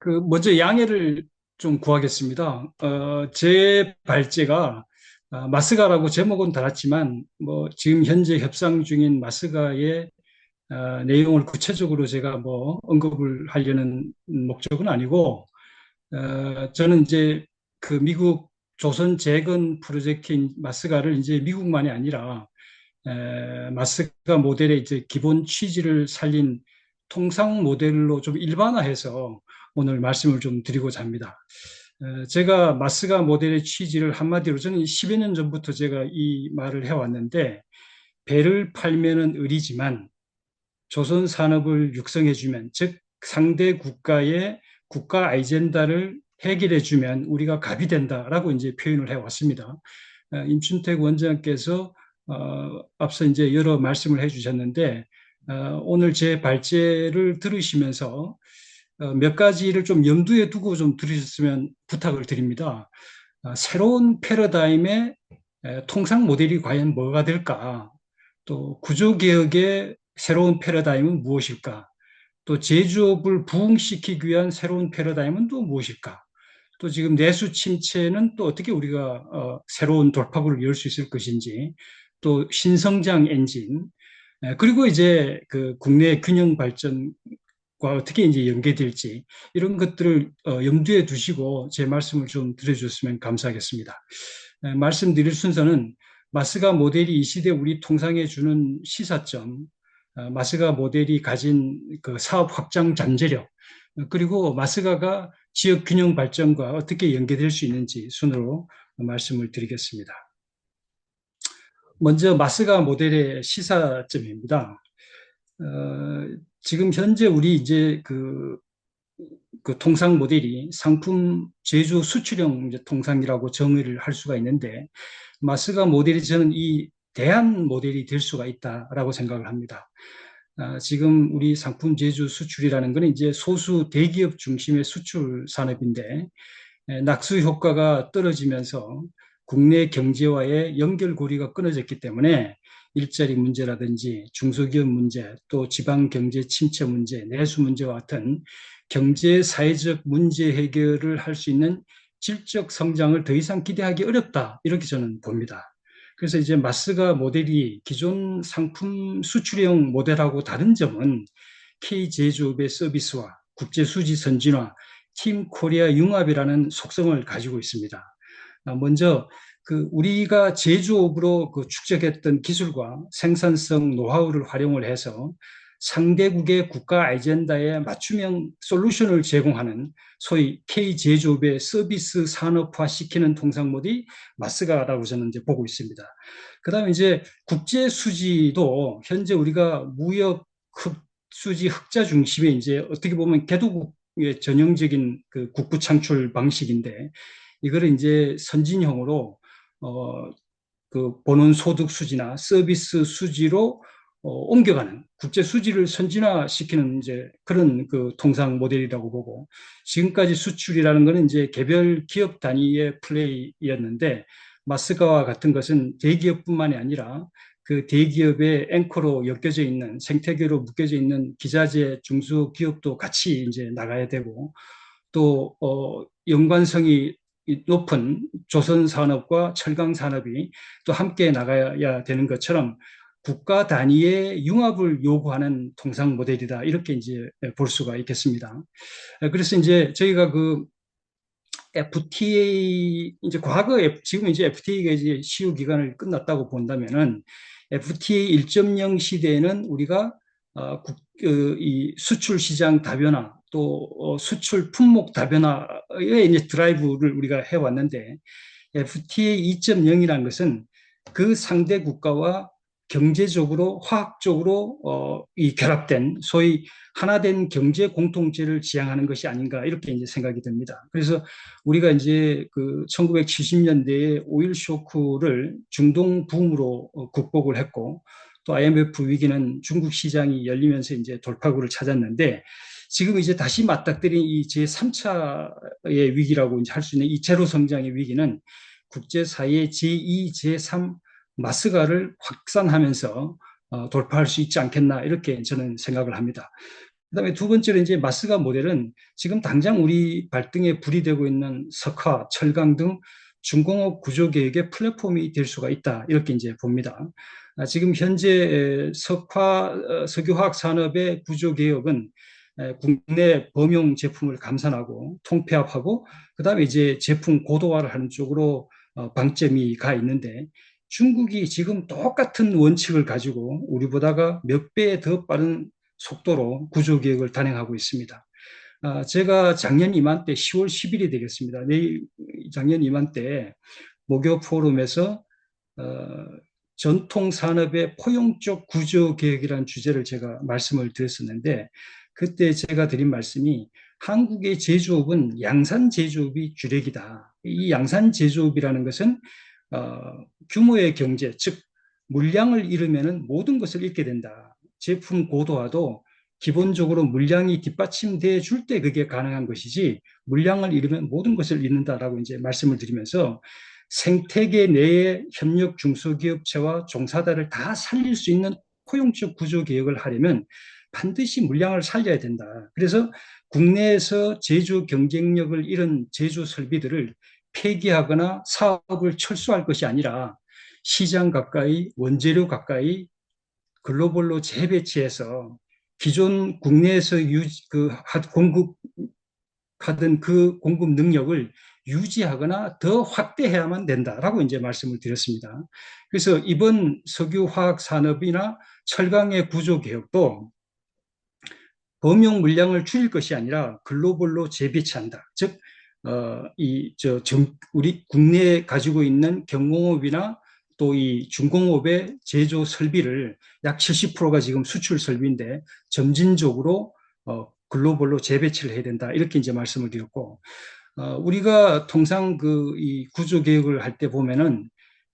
먼저 양해를 좀 구하겠습니다. 제 발제가 마스가라고 제목은 달았지만, 지금 현재 협상 중인 마스가의 내용을 구체적으로 제가 언급을 하려는 목적은 아니고, 저는 이제 그 미국 조선 재건 프로젝트인 마스가를 이제 미국만이 아니라 마스가 모델의 이제 기본 취지를 살린 통상 모델로 좀 일반화해서 오늘 말씀을 좀 드리고자 합니다. 제가 마스가 모델의 취지를 한마디로 저는 10여 년 전부터 제가 이 말을 해왔는데, 배를 팔면은 을이지만 조선 산업을 육성해주면, 즉 상대 국가의 국가 아젠다를 해결해주면 우리가 갑이 된다라고 이제 표현을 해왔습니다. 임춘택 원장께서 앞서 이제 여러 말씀을 해주셨는데, 오늘 제 발제를 들으시면서 몇 가지를 좀 염두에 두고 좀 들으셨으면 부탁을 드립니다. 새로운 패러다임의 통상 모델이 과연 뭐가 될까? 또 구조개혁의 새로운 패러다임은 무엇일까? 또 제조업을 부흥시키기 위한 새로운 패러다임은 또 무엇일까? 또 지금 내수 침체는 또 어떻게 우리가 새로운 돌파구를 열 수 있을 것인지, 또 신성장 엔진, 그리고 이제 그 국내 균형 발전과 어떻게 이제 연계될지, 이런 것들을 염두에 두시고 제 말씀을 좀 들어주셨으면 감사하겠습니다. 말씀드릴 순서는 마스가 모델이 이 시대 우리 통상에 주는 시사점, 마스가 모델이 가진 그 사업 확장 잠재력, 그리고 마스가가 지역 균형 발전과 어떻게 연계될 수 있는지 순으로 말씀을 드리겠습니다. 먼저 마스가 모델의 시사점입니다. 지금 현재 우리 이제 그 통상 모델이 상품 제조 수출형 이제 통상이라고 정의를 할 수가 있는데, 마스가 모델이 저는 이 대안 모델이 될 수가 있다라고 생각을 합니다. 지금 우리 상품 제조 수출이라는 것은 이제 소수 대기업 중심의 수출 산업인데, 낙수 효과가 떨어지면서 국내 경제와의 연결고리가 끊어졌기 때문에 일자리 문제라든지 중소기업 문제, 또 지방 경제 침체 문제, 내수 문제와 같은 경제 사회적 문제 해결을 할 수 있는 질적 성장을 더 이상 기대하기 어렵다, 이렇게 저는 봅니다. 그래서 이제 마스가 모델이 기존 상품 수출형 모델하고 다른 점은 K제조업의 서비스와 국제 수지 선진화, 팀 코리아 융합이라는 속성을 가지고 있습니다. 먼저 우리가 제조업으로 축적했던 기술과 생산성 노하우를 활용을 해서 상대국의 국가 아젠다에 맞춤형 솔루션을 제공하는 소위 K제조업의 서비스 산업화 시키는 통상 모델이 마스가라고 저는 이제 보고 있습니다. 그다음에 이제 국제 수지도 현재 우리가 무역 수지 흑자 중심의 이제 어떻게 보면 개도국의 전형적인 그 국부 창출 방식인데, 이거를 이제 선진형으로 그 본원 소득 수지나 서비스 수지로 옮겨가는 국제 수지를 선진화시키는 이제 그런 그 통상 모델이라고 보고, 지금까지 수출이라는 것은 이제 개별 기업 단위의 플레이였는데, 마스가와 같은 것은 대기업뿐만이 아니라 그 대기업의 앵커로 엮여져 있는 생태계로 묶여져 있는 기자재 중소기업도 같이 이제 나가야 되고, 또 연관성이 높은 조선 산업과 철강 산업이 또 함께 나가야 되는 것처럼 국가 단위의 융합을 요구하는 통상 모델이다, 이렇게 이제 볼 수가 있겠습니다. 그래서 이제 저희가 그 FTA 이제 지금 이제 FTA가 이제 시효 기간을 끝났다고 본다면은 FTA 1.0 시대에는 우리가 이 수출 시장 다변화, 또 수출 품목 다변화의 이제 드라이브를 우리가 해왔는데, FTA 2.0이라는 것은 그 상대 국가와 경제적으로 화학적으로 이 결합된 소위 하나된 경제 공통체를 지향하는 것이 아닌가, 이렇게 이제 생각이 듭니다. 그래서 우리가 이제 그 1970년대에 오일 쇼크를 중동 붐으로 극복을 했고, 또 IMF 위기는 중국 시장이 열리면서 이제 돌파구를 찾았는데, 지금 이제 다시 맞닥뜨린 이 제3차의 위기라고 이제 할 수 있는 이 제로 성장의 위기는 국제사회의 제2, 제3 마스가를 확산하면서 돌파할 수 있지 않겠나, 이렇게 저는 생각을 합니다. 그다음에 두 번째로 이제 마스가 모델은 지금 당장 우리 발등에 불이 되고 있는 석화, 철강 등 중공업 구조 개혁의 플랫폼이 될 수가 있다. 이렇게 이제 봅니다. 지금 현재 석화, 석유화학 산업의 구조 개혁은 국내 범용 제품을 감산하고 통폐합하고 그다음에 이제 제품 고도화를 하는 쪽으로 방점이 가 있는데 중국이 지금 똑같은 원칙을 가지고 우리보다가 몇 배 더 빠른 속도로 구조개혁을 단행하고 있습니다. 제가 작년 이맘때 10월 10일이 되겠습니다. 내일 작년 이맘때 목요 포럼에서 전통 산업의 포용적 구조 개혁이라는 주제를 제가 말씀을 드렸었는데 그때 제가 드린 말씀이 한국의 제조업은 양산 제조업이 주력이다. 이 양산 제조업이라는 것은 어, 규모의 경제, 즉 물량을 잃으면 모든 것을 잃게 된다. 제품 고도화도 기본적으로 물량이 뒷받침돼 줄 때 그게 가능한 것이지 물량을 잃으면 모든 것을 잃는다라고 이제 말씀을 드리면서 생태계 내의 협력 중소기업체와 종사자를 다 살릴 수 있는 포용적 구조 개혁을 하려면 반드시 물량을 살려야 된다. 그래서 국내에서 제조 경쟁력을 잃은 제조 설비들을 폐기하거나 사업을 철수할 것이 아니라 시장 가까이, 원재료 가까이 글로벌로 재배치해서 기존 국내에서 공급하던 그 공급 능력을 유지하거나 더 확대해야만 된다라고 이제 말씀을 드렸습니다. 그래서 이번 석유화학 산업이나 철강의 구조 개혁도 범용 물량을 줄일 것이 아니라 글로벌로 재배치한다. 즉, 우리 국내에 가지고 있는 경공업이나 또 이 중공업의 제조 설비를 약 70%가 지금 수출 설비인데 점진적으로 글로벌로 재배치를 해야 된다. 이렇게 이제 말씀을 드렸고, 우리가 통상 이 구조 개혁을 할 때 보면은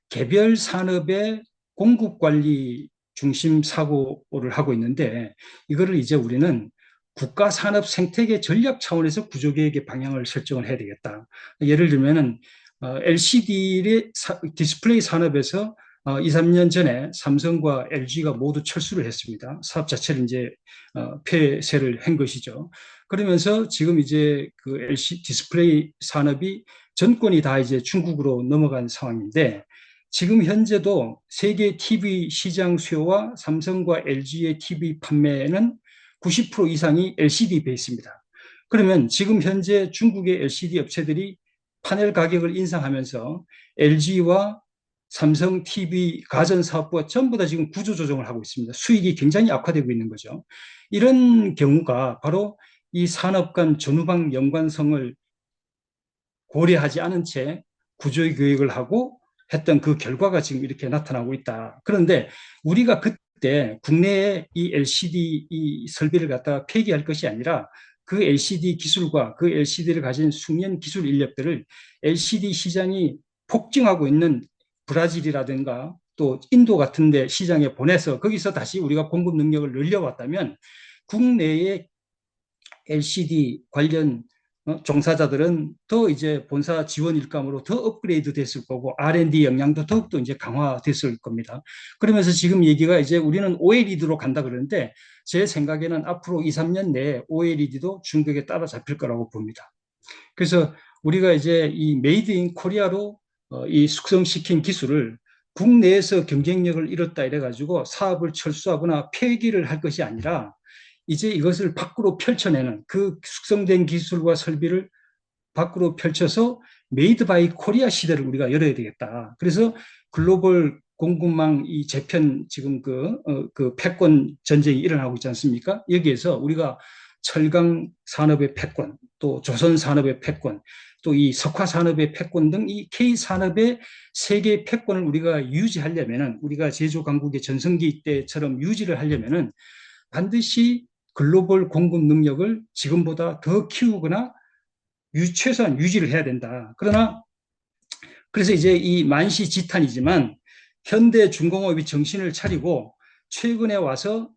개별 산업의 공급 관리 중심 사고를 하고 있는데 이거를 이제 우리는 국가 산업 생태계 전략 차원에서 구조 개혁의 방향을 설정을 해야 되겠다. 예를 들면은 LCD 디스플레이 산업에서 2, 3년 전에 삼성과 LG가 모두 철수를 했습니다. 사업 자체를 이제 폐쇄를 한 것이죠. 그러면서 지금 이제 그 LCD 디스플레이 산업이 전권이 다 이제 중국으로 넘어간 상황인데 지금 현재도 세계 TV 시장 수요와 삼성과 LG의 TV 판매는 90% 이상이 LCD 베이스입니다. 그러면 지금 현재 중국의 LCD 업체들이 파넬 가격을 인상하면서 LG와 삼성 TV 가전사업부가 전부 다 지금 구조조정을 하고 있습니다. 수익이 굉장히 악화되고 있는 거죠. 이런 경우가 바로 이 산업 간 전후방 연관성을 고려하지 않은 채 구조교육을 하고 했던 그 결과가 지금 이렇게 나타나고 있다. 그런데 우리가 그때 국내에 이 LCD 이 설비를 갖다가 폐기할 것이 아니라 그 LCD 기술과 그 LCD를 가진 숙련 기술 인력들을 LCD 시장이 폭증하고 있는 브라질이라든가 또 인도 같은 데 시장에 보내서 거기서 다시 우리가 공급 능력을 늘려왔다면 국내에 LCD 관련 종사자들은 더 이제 본사 지원 일감으로 더 업그레이드 됐을 거고 R&D 역량도 더욱더 이제 강화됐을 겁니다. 그러면서 지금 얘기가 이제 우리는 OLED로 간다 그러는데 제 생각에는 앞으로 2, 3년 내에 OLED도 중국에 따라잡힐 거라고 봅니다. 그래서 우리가 이제 이 메이드 인 코리아로 이 숙성시킨 기술을 국내에서 경쟁력을 잃었다 이래가지고 사업을 철수하거나 폐기를 할 것이 아니라 이제 이것을 밖으로 펼쳐내는 그 숙성된 기술과 설비를 밖으로 펼쳐서 메이드 바이 코리아 시대를 우리가 열어야 되겠다. 그래서 글로벌 공급망 이 재편 지금 그 패권 전쟁이 일어나고 있지 않습니까? 여기에서 우리가 철강 산업의 패권, 또 조선 산업의 패권, 또 이 석화 산업의 패권 등 이 K 산업의 세계 패권을 우리가 유지하려면은 우리가 제조 강국의 전성기 때처럼 유지를 하려면은 반드시 글로벌 공급 능력을 지금보다 더 키우거나 최소한 유지를 해야 된다. 그러나 그래서 이제 이 만시지탄이지만 현대 중공업이 정신을 차리고 최근에 와서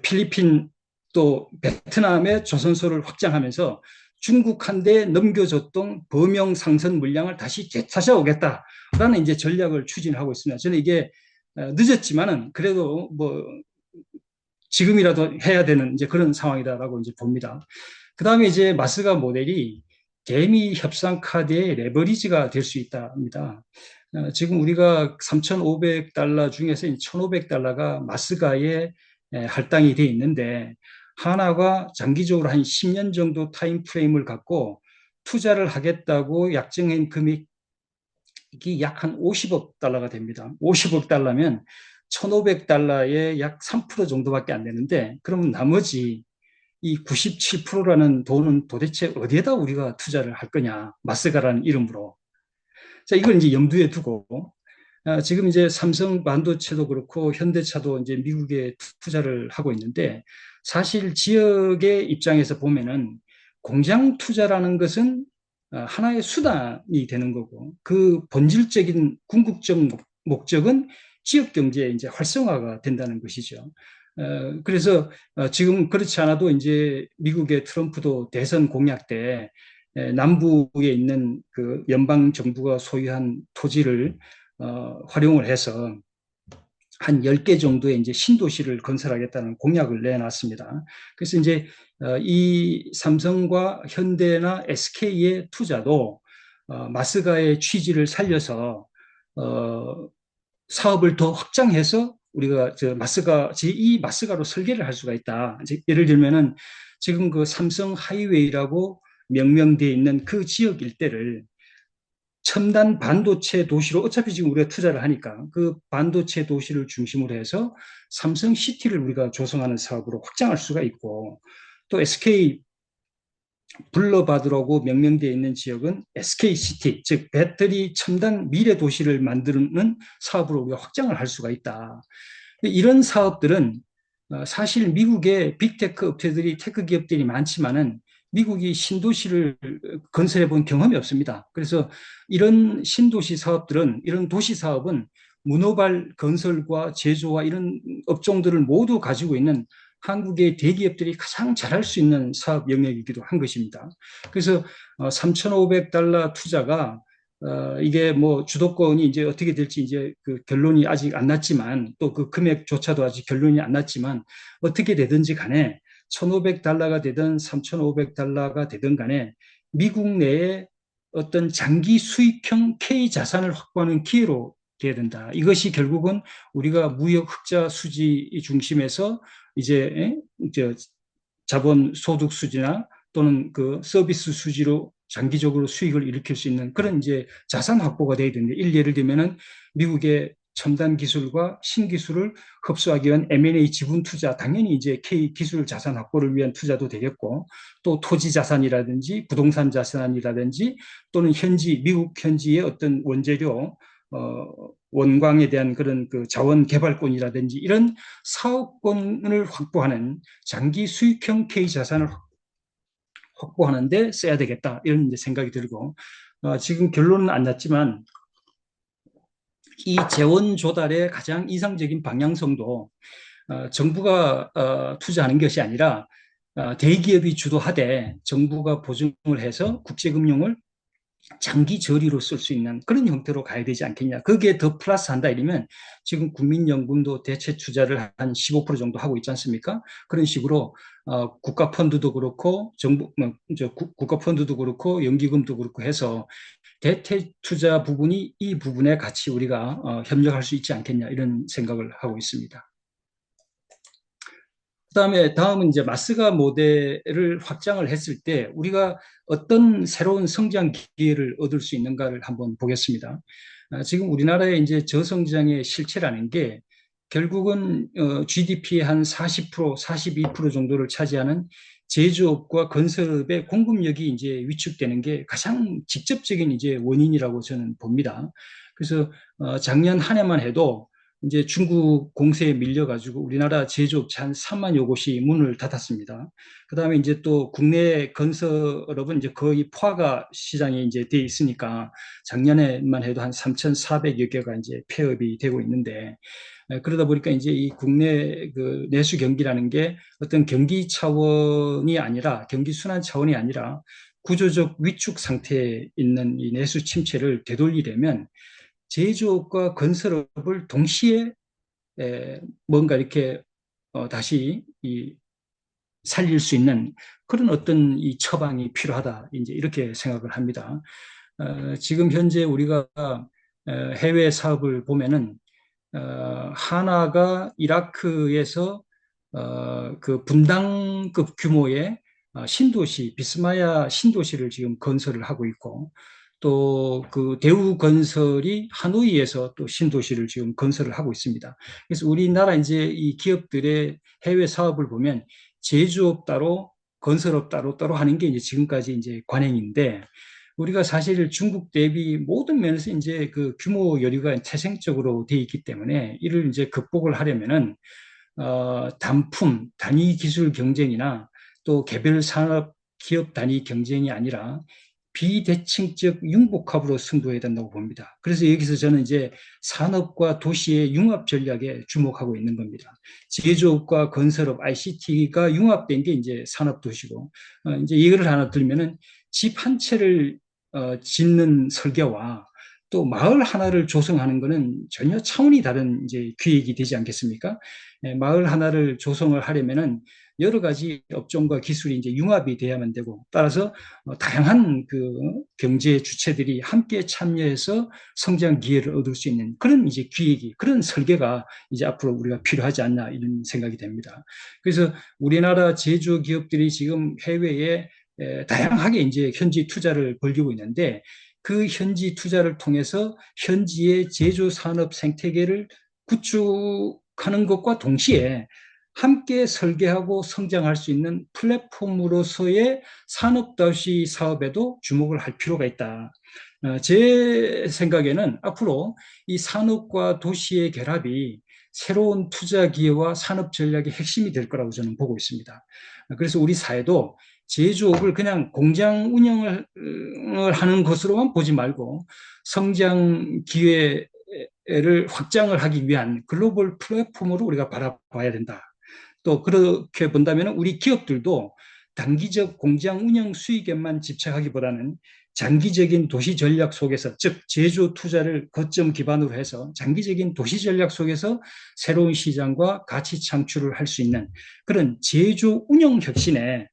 필리핀 또 베트남의 조선소를 확장하면서 중국한테 넘겨줬던 범용 상선 물량을 다시 되찾아오겠다라는 이제 전략을 추진하고 있습니다. 저는 이게 늦었지만은 그래도 뭐 지금이라도 해야 되는 이제 그런 상황이다라고 이제 봅니다. 그 다음에 이제 마스가 모델이 대미 협상 카드의 레버리지가 될 수 있답니다. 지금 우리가 3,500달러 중에서 1,500달러가 마스가에 할당이 돼 있는데 하나가 장기적으로 한 10년 정도 타임 프레임을 갖고 투자를 하겠다고 약정한 금액이 약 한 50억 달러가 됩니다. 50억 달러면 1,500달러의 약 3% 정도밖에 안 되는데 그러면 나머지 이 97%라는 돈은 도대체 어디에다 우리가 투자를 할 거냐, 마스가라는 이름으로. 자, 이걸 이제 염두에 두고 지금 이제 삼성 반도체도 그렇고 현대차도 이제 미국에 투자를 하고 있는데 사실 지역의 입장에서 보면은 공장 투자라는 것은 하나의 수단이 되는 거고 그 본질적인 궁극적 목적은 지역 경제의 이제 활성화가 된다는 것이죠. 그래서 지금 그렇지 않아도 이제 미국의 트럼프도 대선 공약 때 남부에 있는 그 연방 정부가 소유한 토지를 활용을 해서 한 10개 정도의 이제 신도시를 건설하겠다는 공약을 내놨습니다. 그래서 이제 이 삼성과 현대나 SK의 투자도 마스가의 취지를 살려서 사업을 더 확장해서 우리가 저 마스가 제2 마스가로 설계를 할 수가 있다. 예를 들면은 지금 그 삼성 하이웨이라고 명명되어 있는 그 지역 일대를 첨단 반도체 도시로 어차피 지금 우리가 투자를 하니까 그 반도체 도시를 중심으로 해서 삼성시티를 우리가 조성하는 사업으로 확장할 수가 있고 또 SK 블러바드라고 명명되어 있는 지역은 SK시티, 즉 배터리 첨단 미래 도시를 만드는 사업으로 우리가 확장을 할 수가 있다. 이런 사업들은 사실 미국의 빅테크 업체들이 테크 기업들이 많지만은 미국이 신도시를 건설해 본 경험이 없습니다. 그래서 이런 신도시 사업들은 이런 도시 사업은 문어발 건설과 제조와 이런 업종들을 모두 가지고 있는 한국의 대기업들이 가장 잘할 수 있는 사업 영역이기도 한 것입니다. 그래서 3,500달러 투자가 이게 뭐 주도권이 이제 어떻게 될지 이제 그 결론이 아직 안 났지만 또 그 금액조차도 아직 결론이 안 났지만 어떻게 되든지 간에 1,500달러가 되든 3,500달러가 되든 간에 미국 내에 어떤 장기 수익형 K 자산을 확보하는 기회로 돼야 된다. 이것이 결국은 우리가 무역 흑자 수지 중심에서 이제 자본 소득 수지나 또는 그 서비스 수지로 장기적으로 수익을 일으킬 수 있는 그런 이제 자산 확보가 돼야 되는데 예를 들면은 미국의 첨단 기술과 신기술을 흡수하기 위한 M&A 지분 투자 당연히 이제 K 기술 자산 확보를 위한 투자도 되겠고 또 토지 자산이라든지 부동산 자산이라든지 또는 현지 미국 현지의 어떤 원재료 원광에 대한 그런 그 자원 개발권이라든지 이런 사업권을 확보하는 장기 수익형 K 자산을 확보하는데 써야 되겠다 이런 이제 생각이 들고 지금 결론은 안 났지만 이 재원 조달의 가장 이상적인 방향성도 정부가 투자하는 것이 아니라 대기업이 주도하되 정부가 보증을 해서 국제금융을 장기 저리로 쓸 수 있는 그런 형태로 가야 되지 않겠냐. 거기에 더 플러스 한다 이러면 지금 국민연금도 대체 투자를 한 15% 정도 하고 있지 않습니까? 그런 식으로 국가 펀드도 그렇고 정부 국가 펀드도 그렇고 연기금도 그렇고 해서 대체 투자 부분이 이 부분에 같이 우리가 협력할 수 있지 않겠냐 이런 생각을 하고 있습니다. 그다음에 다음은 이제 마스가 모델을 확장을 했을 때 우리가 어떤 새로운 성장 기회를 얻을 수 있는가를 한번 보겠습니다. 지금 우리나라의 이제 저성장의 실체라는 게 결국은 GDP의 한 40%, 42% 정도를 차지하는 제조업과 건설업의 공급력이 이제 위축되는 게 가장 직접적인 이제 원인이라고 저는 봅니다. 그래서 작년 한 해만 해도 이제 중국 공세에 밀려가지고 우리나라 제조업체 한 3만여 곳이 문을 닫았습니다. 그 다음에 이제 또 국내 건설업은 이제 거의 포화가 시장에 이제 돼 있으니까 작년에만 해도 한 3,400여 개가 이제 폐업이 되고 있는데 그러다 보니까 이제 이 국내 그 내수 경기라는 게 어떤 경기 차원이 아니라 경기 순환 차원이 아니라 구조적 위축 상태에 있는 이 내수 침체를 되돌리려면 제조업과 건설업을 동시에 뭔가 이렇게 다시 살릴 수 있는 그런 어떤 이 처방이 필요하다. 이제 이렇게 생각을 합니다. 지금 현재 우리가 해외 사업을 보면은 하나가 이라크에서 그 분당급 규모의 신도시, 비스마야 신도시를 지금 건설을 하고 있고, 또 그 대우 건설이 하노이에서 또 신도시를 지금 건설을 하고 있습니다. 그래서 우리나라 이제 이 기업들의 해외 사업을 보면 제조업 따로, 건설업 따로 하는 게 이제 지금까지 이제 관행인데, 우리가 사실 중국 대비 모든 면에서 이제 그 규모 여유가 태생적으로 돼 있기 때문에 이를 이제 극복을 하려면은 단품, 단위 기술 경쟁이나 또 개별 산업 기업 단위 경쟁이 아니라 비대칭적 융복합으로 승부해야 된다고 봅니다. 그래서 여기서 저는 이제 산업과 도시의 융합 전략에 주목하고 있는 겁니다. 제조업과 건설업, ICT가 융합된 게 이제 산업 도시고, 이제 이거를 하나 들면은 집 한 채를 짓는 설계와 또 마을 하나를 조성하는 것은 전혀 차원이 다른 이제 기획이 되지 않겠습니까? 마을 하나를 조성을 하려면은 여러 가지 업종과 기술이 이제 융합이 돼야만 되고, 따라서 다양한 그 경제 주체들이 함께 참여해서 성장 기회를 얻을 수 있는 그런 이제 기획이, 그런 설계가 이제 앞으로 우리가 필요하지 않나 이런 생각이 됩니다. 그래서 우리나라 제조 기업들이 지금 해외에 다양하게 이제 현지 투자를 벌이고 있는데, 그 현지 투자를 통해서 현지의 제조 산업 생태계를 구축하는 것과 동시에 함께 설계하고 성장할 수 있는 플랫폼으로서의 산업도시 사업에도 주목을 할 필요가 있다. 제 생각에는 앞으로 이 산업과 도시의 결합이 새로운 투자 기회와 산업 전략의 핵심이 될 거라고 저는 보고 있습니다. 그래서 우리 사회도 제조업을 그냥 공장 운영을 하는 것으로만 보지 말고 성장 기회를 확장을 하기 위한 글로벌 플랫폼으로 우리가 바라봐야 된다. 또 그렇게 본다면 우리 기업들도 단기적 공장 운영 수익에만 집착하기보다는 장기적인 도시 전략 속에서, 즉 제조 투자를 거점 기반으로 해서 장기적인 도시 전략 속에서 새로운 시장과 가치 창출을 할 수 있는 그런 제조 운영 혁신에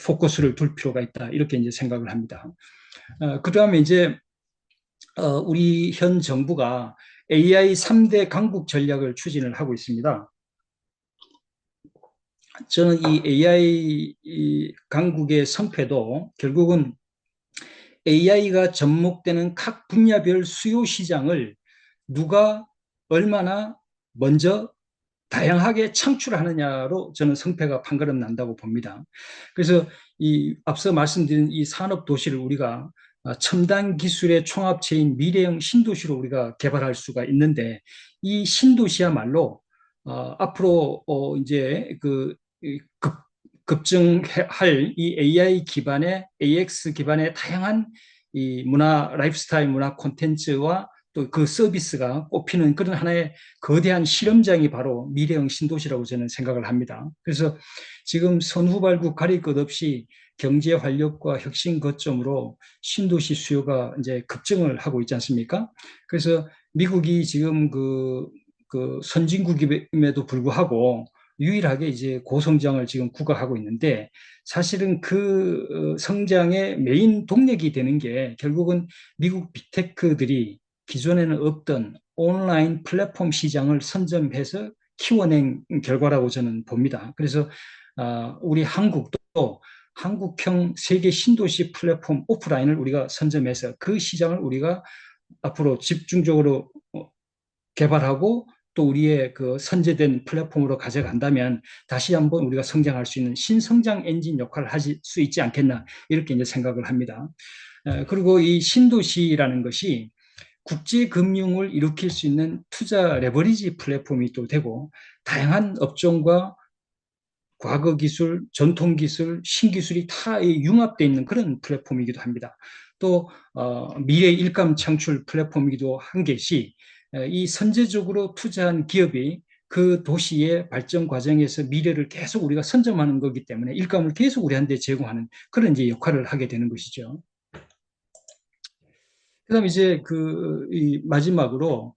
포커스를 둘 필요가 있다. 이렇게 이제 생각을 합니다. 그다음에 이제 우리 현 정부가 AI 3대 강국 전략을 추진을 하고 있습니다. 저는 이 AI 강국의 성패도 결국은 AI가 접목되는 각 분야별 수요 시장을 누가 얼마나 먼저 다양하게 창출하느냐로 저는 성패가 판가름 난다고 봅니다. 그래서 이 앞서 말씀드린 이 산업 도시를 우리가 첨단 기술의 총합체인 미래형 신도시로 우리가 개발할 수가 있는데, 이 신도시야말로 앞으로 이제 급증할 이 AI 기반의 AX 기반의 다양한 이 문화 라이프스타일 문화 콘텐츠와 또 그 서비스가 꼽히는 그런 하나의 거대한 실험장이 바로 미래형 신도시라고 저는 생각을 합니다. 그래서 지금 선후발구 가릴 것 없이 경제 활력과 혁신 거점으로 신도시 수요가 이제 급증을 하고 있지 않습니까? 그래서 미국이 지금 그 선진국임에도 불구하고 유일하게 이제 고성장을 지금 구가하고 있는데, 사실은 그 성장의 메인 동력이 되는 게 결국은 미국 빅테크들이 기존에는 없던 온라인 플랫폼 시장을 선점해서 키워낸 결과라고 저는 봅니다. 그래서 우리 한국도 한국형 세계 신도시 플랫폼 오프라인을 우리가 선점해서 그 시장을 우리가 앞으로 집중적으로 개발하고 또 우리의 그 선제된 플랫폼으로 가져간다면 다시 한번 우리가 성장할 수 있는 신성장 엔진 역할을 할 수 있지 않겠나, 이렇게 이제 생각을 합니다. 그리고 이 신도시라는 것이 국제 금융을 일으킬 수 있는 투자 레버리지 플랫폼이 또 되고, 다양한 업종과 과거 기술, 전통 기술, 신기술이 다 융합되어 있는 그런 플랫폼이기도 합니다. 또 미래 일감 창출 플랫폼이기도 한 것이, 이 선제적으로 투자한 기업이 그 도시의 발전 과정에서 미래를 계속 우리가 선점하는 거기 때문에 일감을 계속 우리한테 제공하는 그런 이제 역할을 하게 되는 것이죠. 그다음 이제 이 마지막으로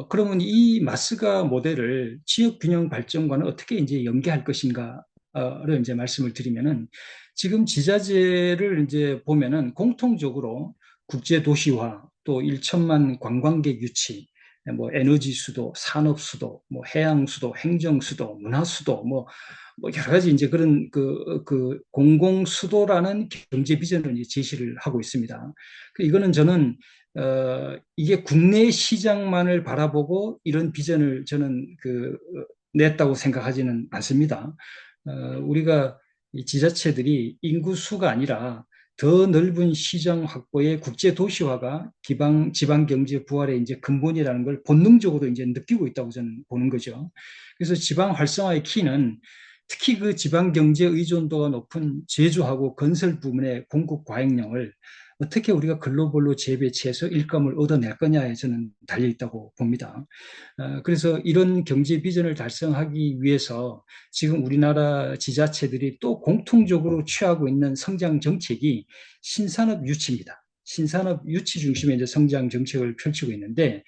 그러면 이 마스가 모델을 지역 균형 발전과는 어떻게 이제 연계할 것인가를 이제 말씀을 드리면은 지금 지자체를 이제 보면은 공통적으로 국제 도시화 또 1천만 관광객 유치 뭐 에너지 수도, 산업 수도, 뭐 해양 수도, 행정 수도, 문화 수도 뭐 여러 가지 이제 그런 그 공공 수도라는 경제 비전을 이제 제시를 하고 있습니다. 이거는 저는 이게 국내 시장만을 바라보고 이런 비전을 저는 냈다고 생각하지는 않습니다. 우리가 이 지자체들이 인구 수가 아니라 더 넓은 시장 확보의 국제 도시화가 지방 경제 부활의 이제 근본이라는 걸 본능적으로 이제 느끼고 있다고 저는 보는 거죠. 그래서 지방 활성화의 키는 특히 그 지방 경제 의존도가 높은 제조하고 건설 부문의 공급 과잉량을 어떻게 우리가 글로벌로 재배치해서 일감을 얻어낼 거냐에 저는 달려 있다고 봅니다. 그래서 이런 경제 비전을 달성하기 위해서 지금 우리나라 지자체들이 또 공통적으로 취하고 있는 성장 정책이 신산업 유치입니다. 신산업 유치 중심의 이제 성장 정책을 펼치고 있는데,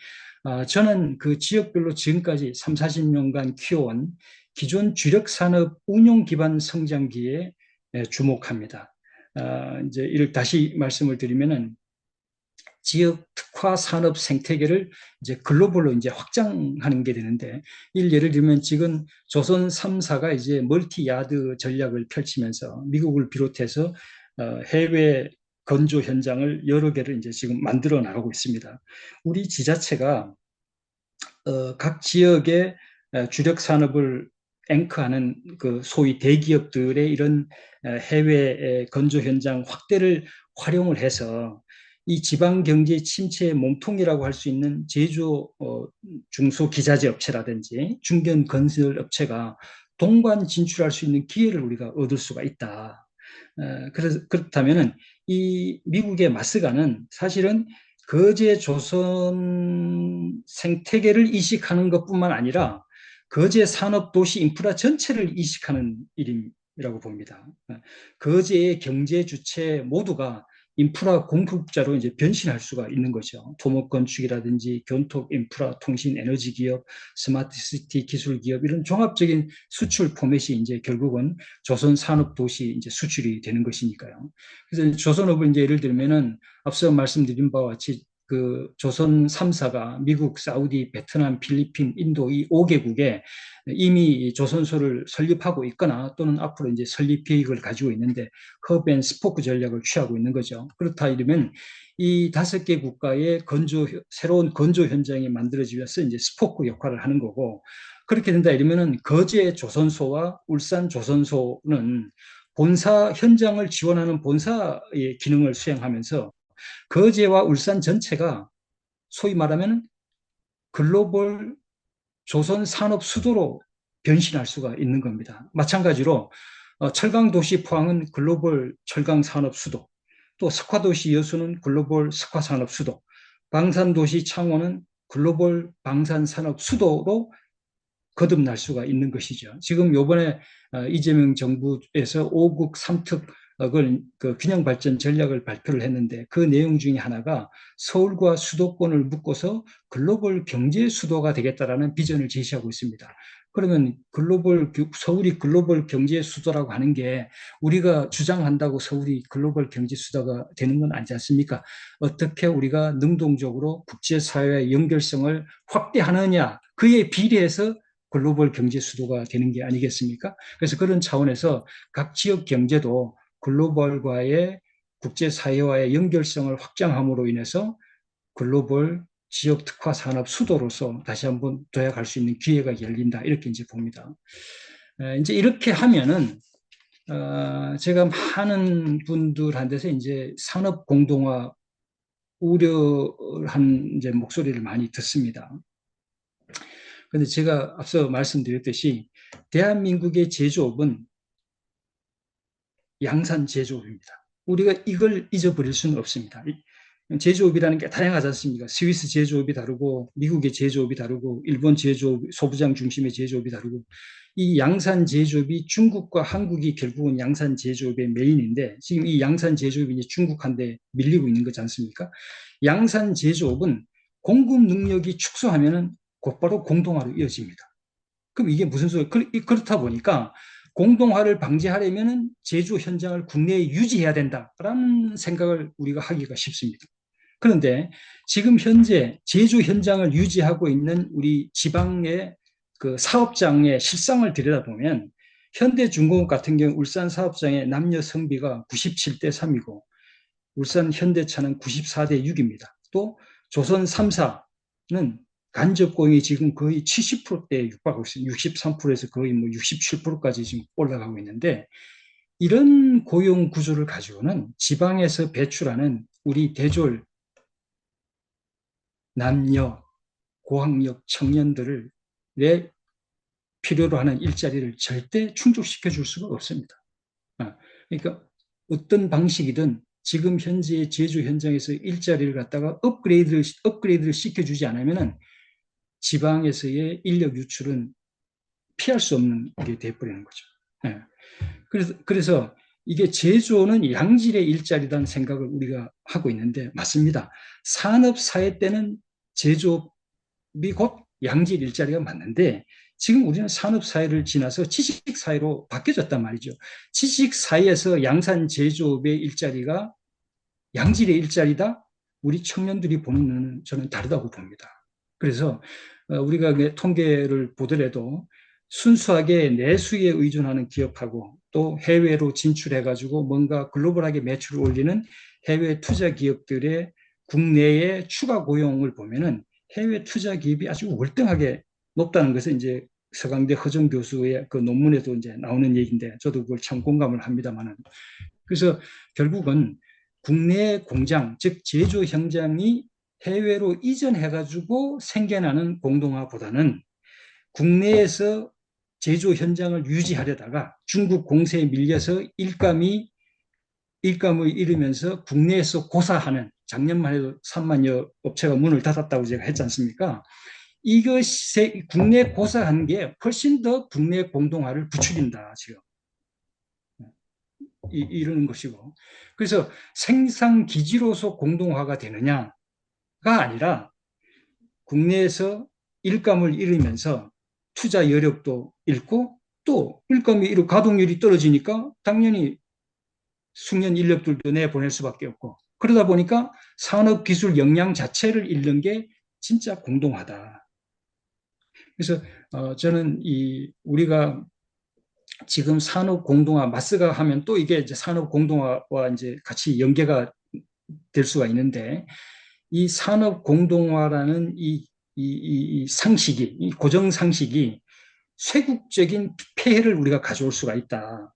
저는 그 지역별로 지금까지 3, 40년간 키워온 기존 주력 산업 운용 기반 성장기에 주목합니다. 이제 이를 다시 말씀을 드리면은 지역 특화 산업 생태계를 이제 글로벌로 이제 확장하는 게 되는데, 예를 들면 지금 조선 3사가 이제 멀티 야드 전략을 펼치면서 미국을 비롯해서 해외 건조 현장을 여러 개를 이제 지금 만들어 나가고 있습니다. 우리 지자체가 각 지역의 주력 산업을 앵커하는 그 소위 대기업들의 이런 해외 건조 현장 확대를 활용을 해서 이 지방 경제 침체의 몸통이라고 할 수 있는 제조 중소기자재 업체라든지 중견 건설 업체가 동반 진출할 수 있는 기회를 우리가 얻을 수가 있다. 그래서 그렇다면은 이 미국의 마스가는 사실은 거제 조선 생태계를 이식하는 것뿐만 아니라 거제 산업 도시 인프라 전체를 이식하는 일이라고 봅니다. 거제의 경제 주체 모두가 인프라 공급자로 이제 변신할 수가 있는 거죠. 토목 건축이라든지 교통 인프라, 통신, 에너지 기업, 스마트 시티 기술 기업 이런 종합적인 수출 포맷이 이제 결국은 조선 산업 도시 이제 수출이 되는 것이니까요. 그래서 조선업을 이제 예를 들면은 앞서 말씀드린 바와 같이 그 조선 3사가 미국, 사우디, 베트남, 필리핀, 인도 이 5개국에 이미 조선소를 설립하고 있거나 또는 앞으로 이제 설립 계획을 가지고 있는데 허브앤 스포크 전략을 취하고 있는 거죠. 그렇다 이러면 이 5개 국가의 새로운 건조 현장이 만들어지면서 이제 스포크 역할을 하는 거고, 그렇게 된다 이러면은 거제 조선소와 울산 조선소는 본사 현장을 지원하는 본사의 기능을 수행하면서 거제와 울산 전체가 소위 말하면 글로벌 조선 산업 수도로 변신할 수가 있는 겁니다. 마찬가지로 철강 도시 포항은 글로벌 철강 산업 수도, 또 석화 도시 여수는 글로벌 석화 산업 수도, 방산 도시 창원은 글로벌 방산 산업 수도로 거듭날 수가 있는 것이죠. 지금 요번에 이재명 정부에서 5국 3특을 그 균형 발전 전략을 발표를 했는데 그 내용 중에 하나가 서울과 수도권을 묶어서 글로벌 경제 수도가 되겠다라는 비전을 제시하고 있습니다. 그러면 서울이 글로벌 경제 수도라고 하는 게 우리가 주장한다고 서울이 글로벌 경제 수도가 되는 건 아니지 않습니까? 어떻게 우리가 능동적으로 국제사회의 연결성을 확대하느냐, 그에 비례해서 글로벌 경제 수도가 되는 게 아니겠습니까? 그래서 그런 차원에서 각 지역 경제도 글로벌과의 국제사회와의 연결성을 확장함으로 인해서 글로벌 지역 특화 산업 수도로서 다시 한번 도약할 수 있는 기회가 열린다. 이렇게 이제 봅니다. 이제 이렇게 하면은 제가 많은 분들한테서 이제 산업 공동화 우려한 이제 목소리를 많이 듣습니다. 그런데 제가 앞서 말씀드렸듯이 대한민국의 제조업은 양산 제조업입니다. 우리가 이걸 잊어버릴 수는 없습니다. 제조업이라는 게 다양하지 않습니까? 스위스 제조업이 다르고 미국의 제조업이 다르고 일본 제조업, 소부장 중심의 제조업이 다르고 이 양산 제조업이 중국과 한국이 결국은 양산 제조업의 메인인데 지금 이 양산 제조업이 이제 중국한테 밀리고 있는 거지 않습니까? 양산 제조업은 공급 능력이 축소하면은 곧바로 공동화로 이어집니다. 그럼 이게 무슨 소리? 그렇다 보니까 공동화를 방지하려면은 제조 현장을 국내에 유지해야 된다라는 생각을 우리가 하기가 쉽습니다. 그런데 지금 현재 제조 현장을 유지하고 있는 우리 지방의 그 사업장의 실상을 들여다보면 현대중공업 같은 경우 울산 사업장의 남녀 성비가 97대 3이고 울산 현대차는 94대 6입니다. 또 조선 3사는 간접 고용이 지금 거의 70%대에 육박하고 있습니다. 63%에서 거의 뭐 67%까지 지금 올라가고 있는데 이런 고용 구조를 가지고는 지방에서 배출하는 우리 대졸 남녀 고학력 청년들을 내 필요로 하는 일자리를 절대 충족시켜 줄 수가 없습니다. 그러니까 어떤 방식이든 지금 현재의 제조 현장에서 일자리를 갖다가 업그레이드를 시켜주지 않으면은 지방에서의 인력 유출은 피할 수 없는 게 돼버리는 거죠. 예. 그래서 이게 제조는 양질의 일자리라는 생각을 우리가 하고 있는데 맞습니다. 산업사회 때는 제조업이 곧 양질 일자리가 맞는데 지금 우리는 산업사회를 지나서 지식사회로 바뀌어졌단 말이죠. 지식사회에서 양산 제조업의 일자리가 양질의 일자리다? 우리 청년들이 보는 눈은 저는 다르다고 봅니다. 그래서 우리가 통계를 보더라도 순수하게 내수에 의존하는 기업하고 또 해외로 진출해가지고 뭔가 글로벌하게 매출을 올리는 해외 투자 기업들의 국내의 추가 고용을 보면은 해외 투자 기업이 아주 월등하게 높다는 것은 이제 서강대 허정 교수의 그 논문에도 이제 나오는 얘기인데 저도 그걸 참 공감을 합니다만은 그래서 결국은 국내 공장, 즉 제조 현장이 해외로 이전해가지고 생겨나는 공동화보다는 국내에서 제조 현장을 유지하려다가 중국 공세에 밀려서 일감을 잃으면서 국내에서 고사하는 작년만 해도 3만여 업체가 문을 닫았다고 제가 했지 않습니까? 이것이 국내 고사하는 게 훨씬 더 국내 공동화를 부추긴다 지금 이러는 것이고 그래서 생산 기지로서 공동화가 되느냐가 아니라 국내에서 일감을 잃으면서 투자 여력도 잃고 또 일감이 잃고 가동률이 떨어지니까 당연히 숙련 인력들도 내보낼 수밖에 없고 그러다 보니까 산업기술 역량 자체를 잃는 게 진짜 공동화다. 그래서 저는 우리가 지금 산업 공동화 마스가 하면 또 이게 이제 산업 공동화와 이제 같이 연계가 될 수가 있는데 이 산업 공동화라는 이 상식이 이 고정 상식이 쇄국적인 폐해를 우리가 가져올 수가 있다.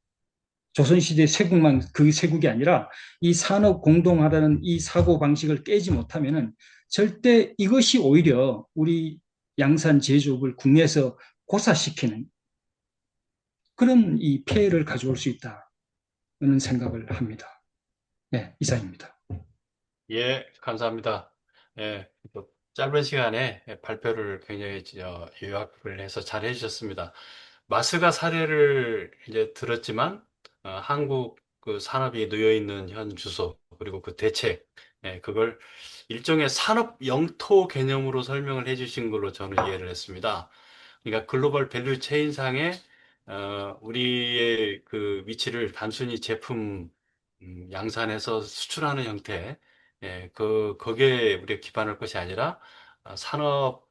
조선시대 쇄국만 그 쇄국이 아니라 이 산업 공동화라는 이 사고 방식을 깨지 못하면은 절대 이것이 오히려 우리 양산 제조업을 국내에서 고사시키는 그런 이 폐해를 가져올 수 있다는 생각을 합니다. 네, 이상입니다. 예, 감사합니다. 예, 또 짧은 시간에 발표를 굉장히 요약을 해서 잘 해주셨습니다. 마스가 사례를 이제 들었지만 한국 그 산업이 놓여 있는 현 주소 그리고 그 대책 그걸 일종의 산업 영토 개념으로 설명을 해주신 걸로 저는 이해를 했습니다. 그러니까 글로벌 밸류 체인상에 우리의 그 위치를 단순히 제품 양산해서 수출하는 형태, 거기에 우리가 기반할 것이 아니라 산업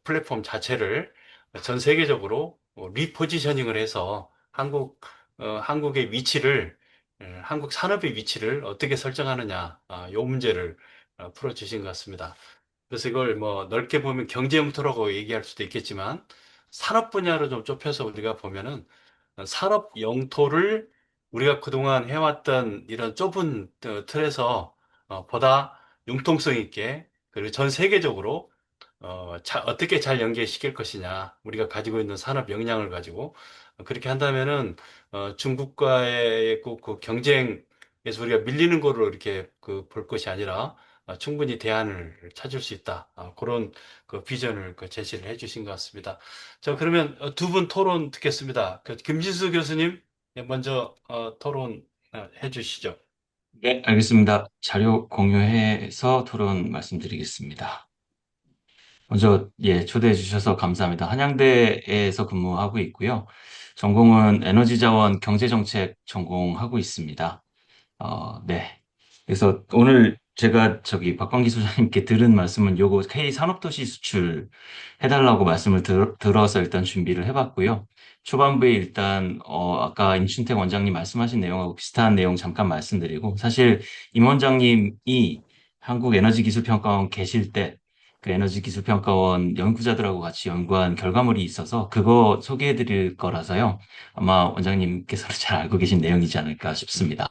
플랫폼 자체를 전 세계적으로 리포지셔닝을 해서 한국의 위치를 한국 산업의 위치를 어떻게 설정하느냐, 요 문제를 풀어주신 것 같습니다. 그래서 이걸 뭐 넓게 보면 경제 영토라고 얘기할 수도 있겠지만 산업 분야로 좀 좁혀서 우리가 보면은 산업 영토를 우리가 그동안 해왔던 이런 좁은 틀에서 보다 융통성 있게 그리고 전 세계적으로 어떻게 잘 연계시킬 것이냐 우리가 가지고 있는 산업 역량을 가지고 그렇게 한다면은 중국과의 그 경쟁에서 우리가 밀리는 거로 이렇게 그 볼 것이 아니라 충분히 대안을 찾을 수 있다. 그런 그 비전을 그 제시를 해주신 것 같습니다. 자, 그러면 두 분 토론 듣겠습니다. 김진수 교수님, 먼저 토론 해주시죠. 네, 알겠습니다. 자료 공유해서 토론 말씀드리겠습니다. 먼저, 예, 초대해 주셔서 감사합니다. 한양대에서 근무하고 있고요. 전공은 에너지자원 경제정책 전공하고 있습니다. 네. 그래서 오늘 제가 저기 박광기 소장님께 들은 말씀은 요거 K 산업도시 수출 해달라고 말씀을 들어서 일단 준비를 해봤고요. 초반부에 일단 아까 임춘택 원장님 말씀하신 내용하고 비슷한 내용 잠깐 말씀드리고 사실 임 원장님이 한국에너지기술평가원 계실 때 그 에너지기술평가원 연구자들하고 같이 연구한 결과물이 있어서 그거 소개해 드릴 거라서요. 아마 원장님께서는 잘 알고 계신 내용이지 않을까 싶습니다.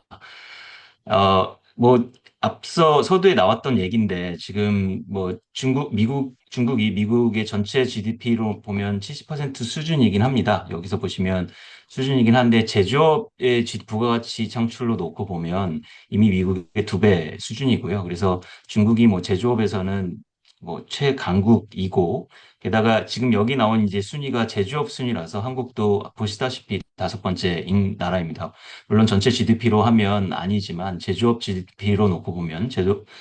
뭐, 앞서 서두에 나왔던 얘기인데, 지금 뭐, 중국이 미국의 전체 GDP로 보면 70% 수준이긴 합니다. 여기서 보시면 수준이긴 한데, 제조업의 부가가치 창출로 놓고 보면 이미 미국의 2배 수준이고요. 그래서 중국이 뭐, 제조업에서는 뭐, 최강국이고, 게다가 지금 여기 나온 이제 순위가 제조업 순위라서 한국도 보시다시피 5번째인 나라입니다. 물론 전체 GDP로 하면 아니지만 제조업 GDP로 놓고 보면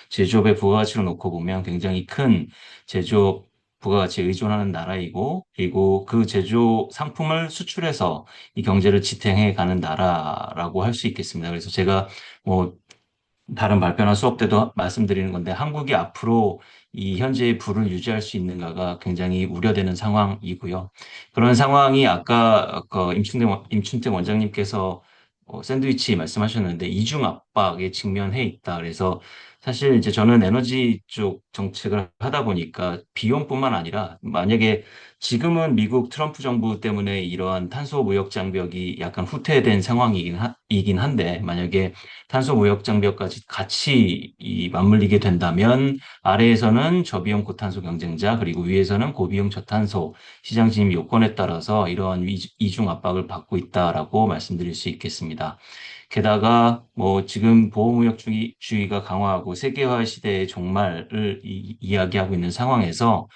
제조업의 부가가치로 놓고 보면 굉장히 큰 제조업 부가가치에 의존하는 나라이고 그리고 그 제조 상품을 수출해서 이 경제를 지탱해 가는 나라라고 할 수 있겠습니다. 그래서 제가 뭐 다른 발표나 수업 때도 말씀드리는 건데 한국이 앞으로 이 현재의 부를 유지할 수 있는가가 굉장히 우려되는 상황이고요. 그런 상황이 아까 그 임춘택 원장님께서 샌드위치 말씀하셨는데 이중 압박에 직면해 있다. 그래서 사실 이제 저는 에너지 쪽 정책을 하다 보니까 비용뿐만 아니라 만약에 지금은 미국 트럼프 정부 때문에 이러한 탄소 무역 장벽이 약간 후퇴된 상황이긴 한데 만약에 탄소 무역 장벽까지 같이 맞물리게 된다면 아래에서는 저비용 고탄소 경쟁자 그리고 위에서는 고비용 저탄소 시장 진입 요건에 따라서 이러한 이중 압박을 받고 있다라고 말씀드릴 수 있겠습니다. 게다가 뭐 지금 보호무역주의가 강화하고 세계화 시대의 종말을 이야기하고 있는 상황에서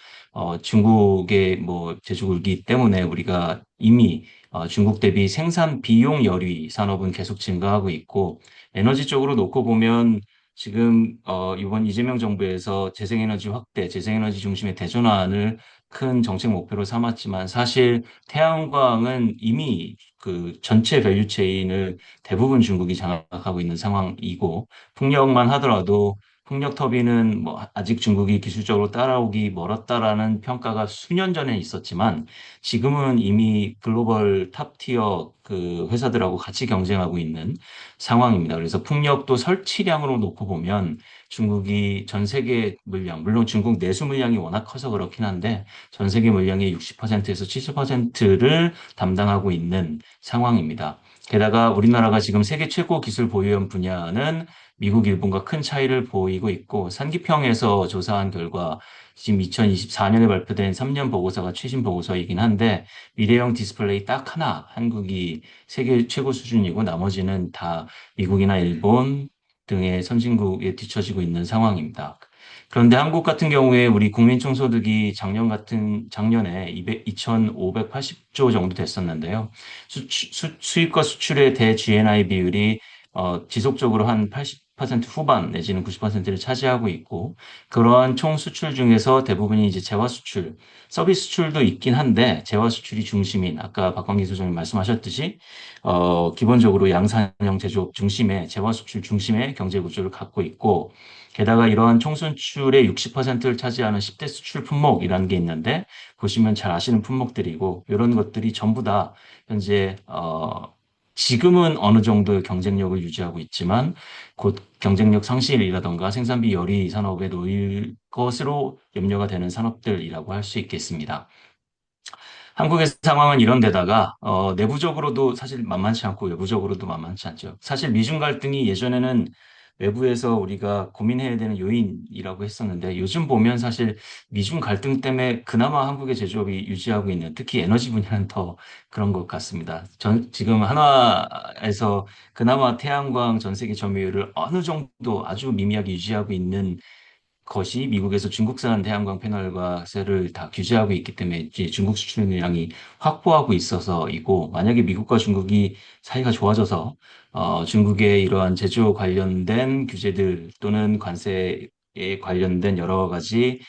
중국의 뭐 제조굴기 때문에 우리가 이미 중국 대비 생산 비용 열이 산업은 계속 증가하고 있고 에너지 쪽으로 놓고 보면 지금 이번 이재명 정부에서 재생에너지 확대, 재생에너지 중심의 대전환을 큰 정책 목표로 삼았지만 사실 태양광은 이미 그 전체 밸류체인을 대부분 중국이 장악하고 있는 상황이고 풍력만 하더라도 풍력 터빈은 뭐 아직 중국이 기술적으로 따라오기 멀었다라는 평가가 수년 전에 있었지만 지금은 이미 글로벌 탑티어 그 회사들하고 같이 경쟁하고 있는 상황입니다. 그래서 풍력도 설치량으로 놓고 보면 중국이 전 세계 물량, 물론 중국 내수 물량이 워낙 커서 그렇긴 한데 전 세계 물량의 60%에서 70%를 담당하고 있는 상황입니다. 게다가 우리나라가 지금 세계 최고 기술 보유형 분야는 미국, 일본과 큰 차이를 보이고 있고 산기평에서 조사한 결과 지금 2024년에 발표된 3년 보고서가 최신 보고서이긴 한데 미래형 디스플레이 딱 하나 한국이 세계 최고 수준이고 나머지는 다 미국이나 일본 등의 선진국에 뒤처지고 있는 상황입니다. 그런데 한국 같은 경우에 우리 국민 총소득이 작년에 2,580조 정도 됐었는데요. 수입과 수출의 대 GNI 비율이 지속적으로 한 80% 후반 내지는 90%를 차지하고 있고 그러한 총 수출 중에서 대부분이 이제 재화 수출, 서비스 수출도 있긴 한데 재화 수출이 중심인 아까 박광기 소장님 말씀하셨듯이 기본적으로 양산형 제조업 중심의 재화 수출 중심의 경제 구조를 갖고 있고 게다가 이러한 총 수출의 60%를 차지하는 10대 수출 품목이라는 게 있는데 보시면 잘 아시는 품목들이고 이런 것들이 전부 다 현재 지금은 어느 정도의 경쟁력을 유지하고 있지만 곧 경쟁력 상실이라던가 생산비 열이 산업에 놓일 것으로 염려가 되는 산업들이라고 할 수 있겠습니다. 한국의 상황은 이런 데다가 내부적으로도 사실 만만치 않고 외부적으로도 만만치 않죠. 사실 미중 갈등이 예전에는 외부에서 우리가 고민해야 되는 요인이라고 했었는데 요즘 보면 사실 미중 갈등 때문에 그나마 한국의 제조업이 유지하고 있는 특히 에너지 분야는 더 그런 것 같습니다. 지금 한화에서 그나마 태양광 전 세계 점유율을 어느 정도 아주 미미하게 유지하고 있는 것이 미국에서 중국산 태양광 패널과 셀을 다 규제하고 있기 때문에 이제 중국 수출량이 확보하고 있어서이고, 만약에 미국과 중국이 사이가 좋아져서 중국의 이러한 제조 관련된 규제들 또는 관세에 관련된 여러 가지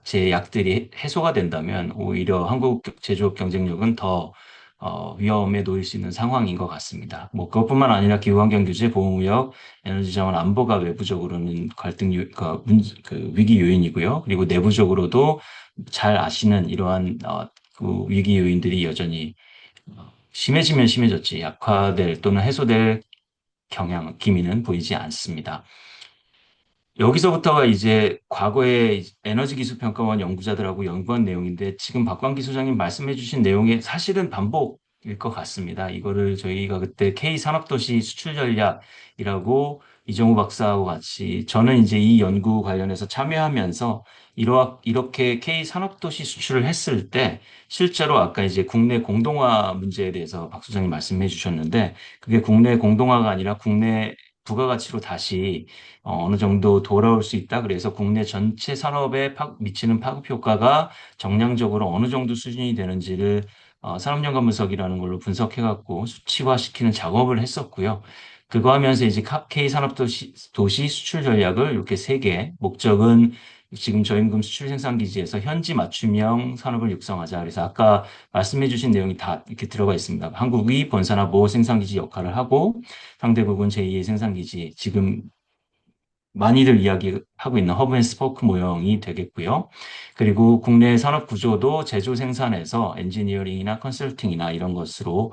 제약들이 해소가 된다면 오히려 한국 제조업 경쟁력은 더 위험에 놓일 수 있는 상황인 것 같습니다. 뭐 그것뿐만 아니라 기후환경 규제, 보호무역, 에너지 자원 안보가 외부적으로는 그 위기 요인이고요. 그리고 내부적으로도 잘 아시는 이러한 그 위기 요인들이 여전히 심해지면 심해졌지 약화될 또는 해소될 기미는 보이지 않습니다. 여기서부터가 이제 과거에 에너지기술평가원 연구자들하고 연구한 내용인데 지금 박광기 소장님 말씀해 주신 내용이 사실은 반복일 것 같습니다. 이거를 저희가 그때 K산업도시 수출전략이라고 이정우 박사하고 같이 저는 이제 이 연구 관련해서 참여하면서 이렇게 K산업도시 수출을 했을 때 실제로 아까 이제 국내 공동화 문제에 대해서 박 소장님 말씀해 주셨는데 그게 국내 공동화가 아니라 국내 부가가치로 다시 어느 정도 돌아올 수 있다. 그래서 국내 전체 산업에 미치는 파급 효과가 정량적으로 어느 정도 수준이 되는지를 산업연관 분석이라는 걸로 분석해갖고 수치화시키는 작업을 했었고요. 그거 하면서 이제 K 산업도시 수출 전략을 이렇게 세 개, 목적은 지금 저임금 수출 생산 기지에서 현지 맞춤형 산업을 육성하자. 그래서 아까 말씀해 주신 내용이 다 이렇게 들어가 있습니다. 한국이 본산화 모호 생산 기지 역할을 하고 상대국은 제2의 생산 기지, 지금 많이들 이야기하고 있는 허브 앤 스포크 모형이 되겠고요. 그리고 국내 산업 구조도 제조 생산에서 엔지니어링이나 컨설팅이나 이런 것으로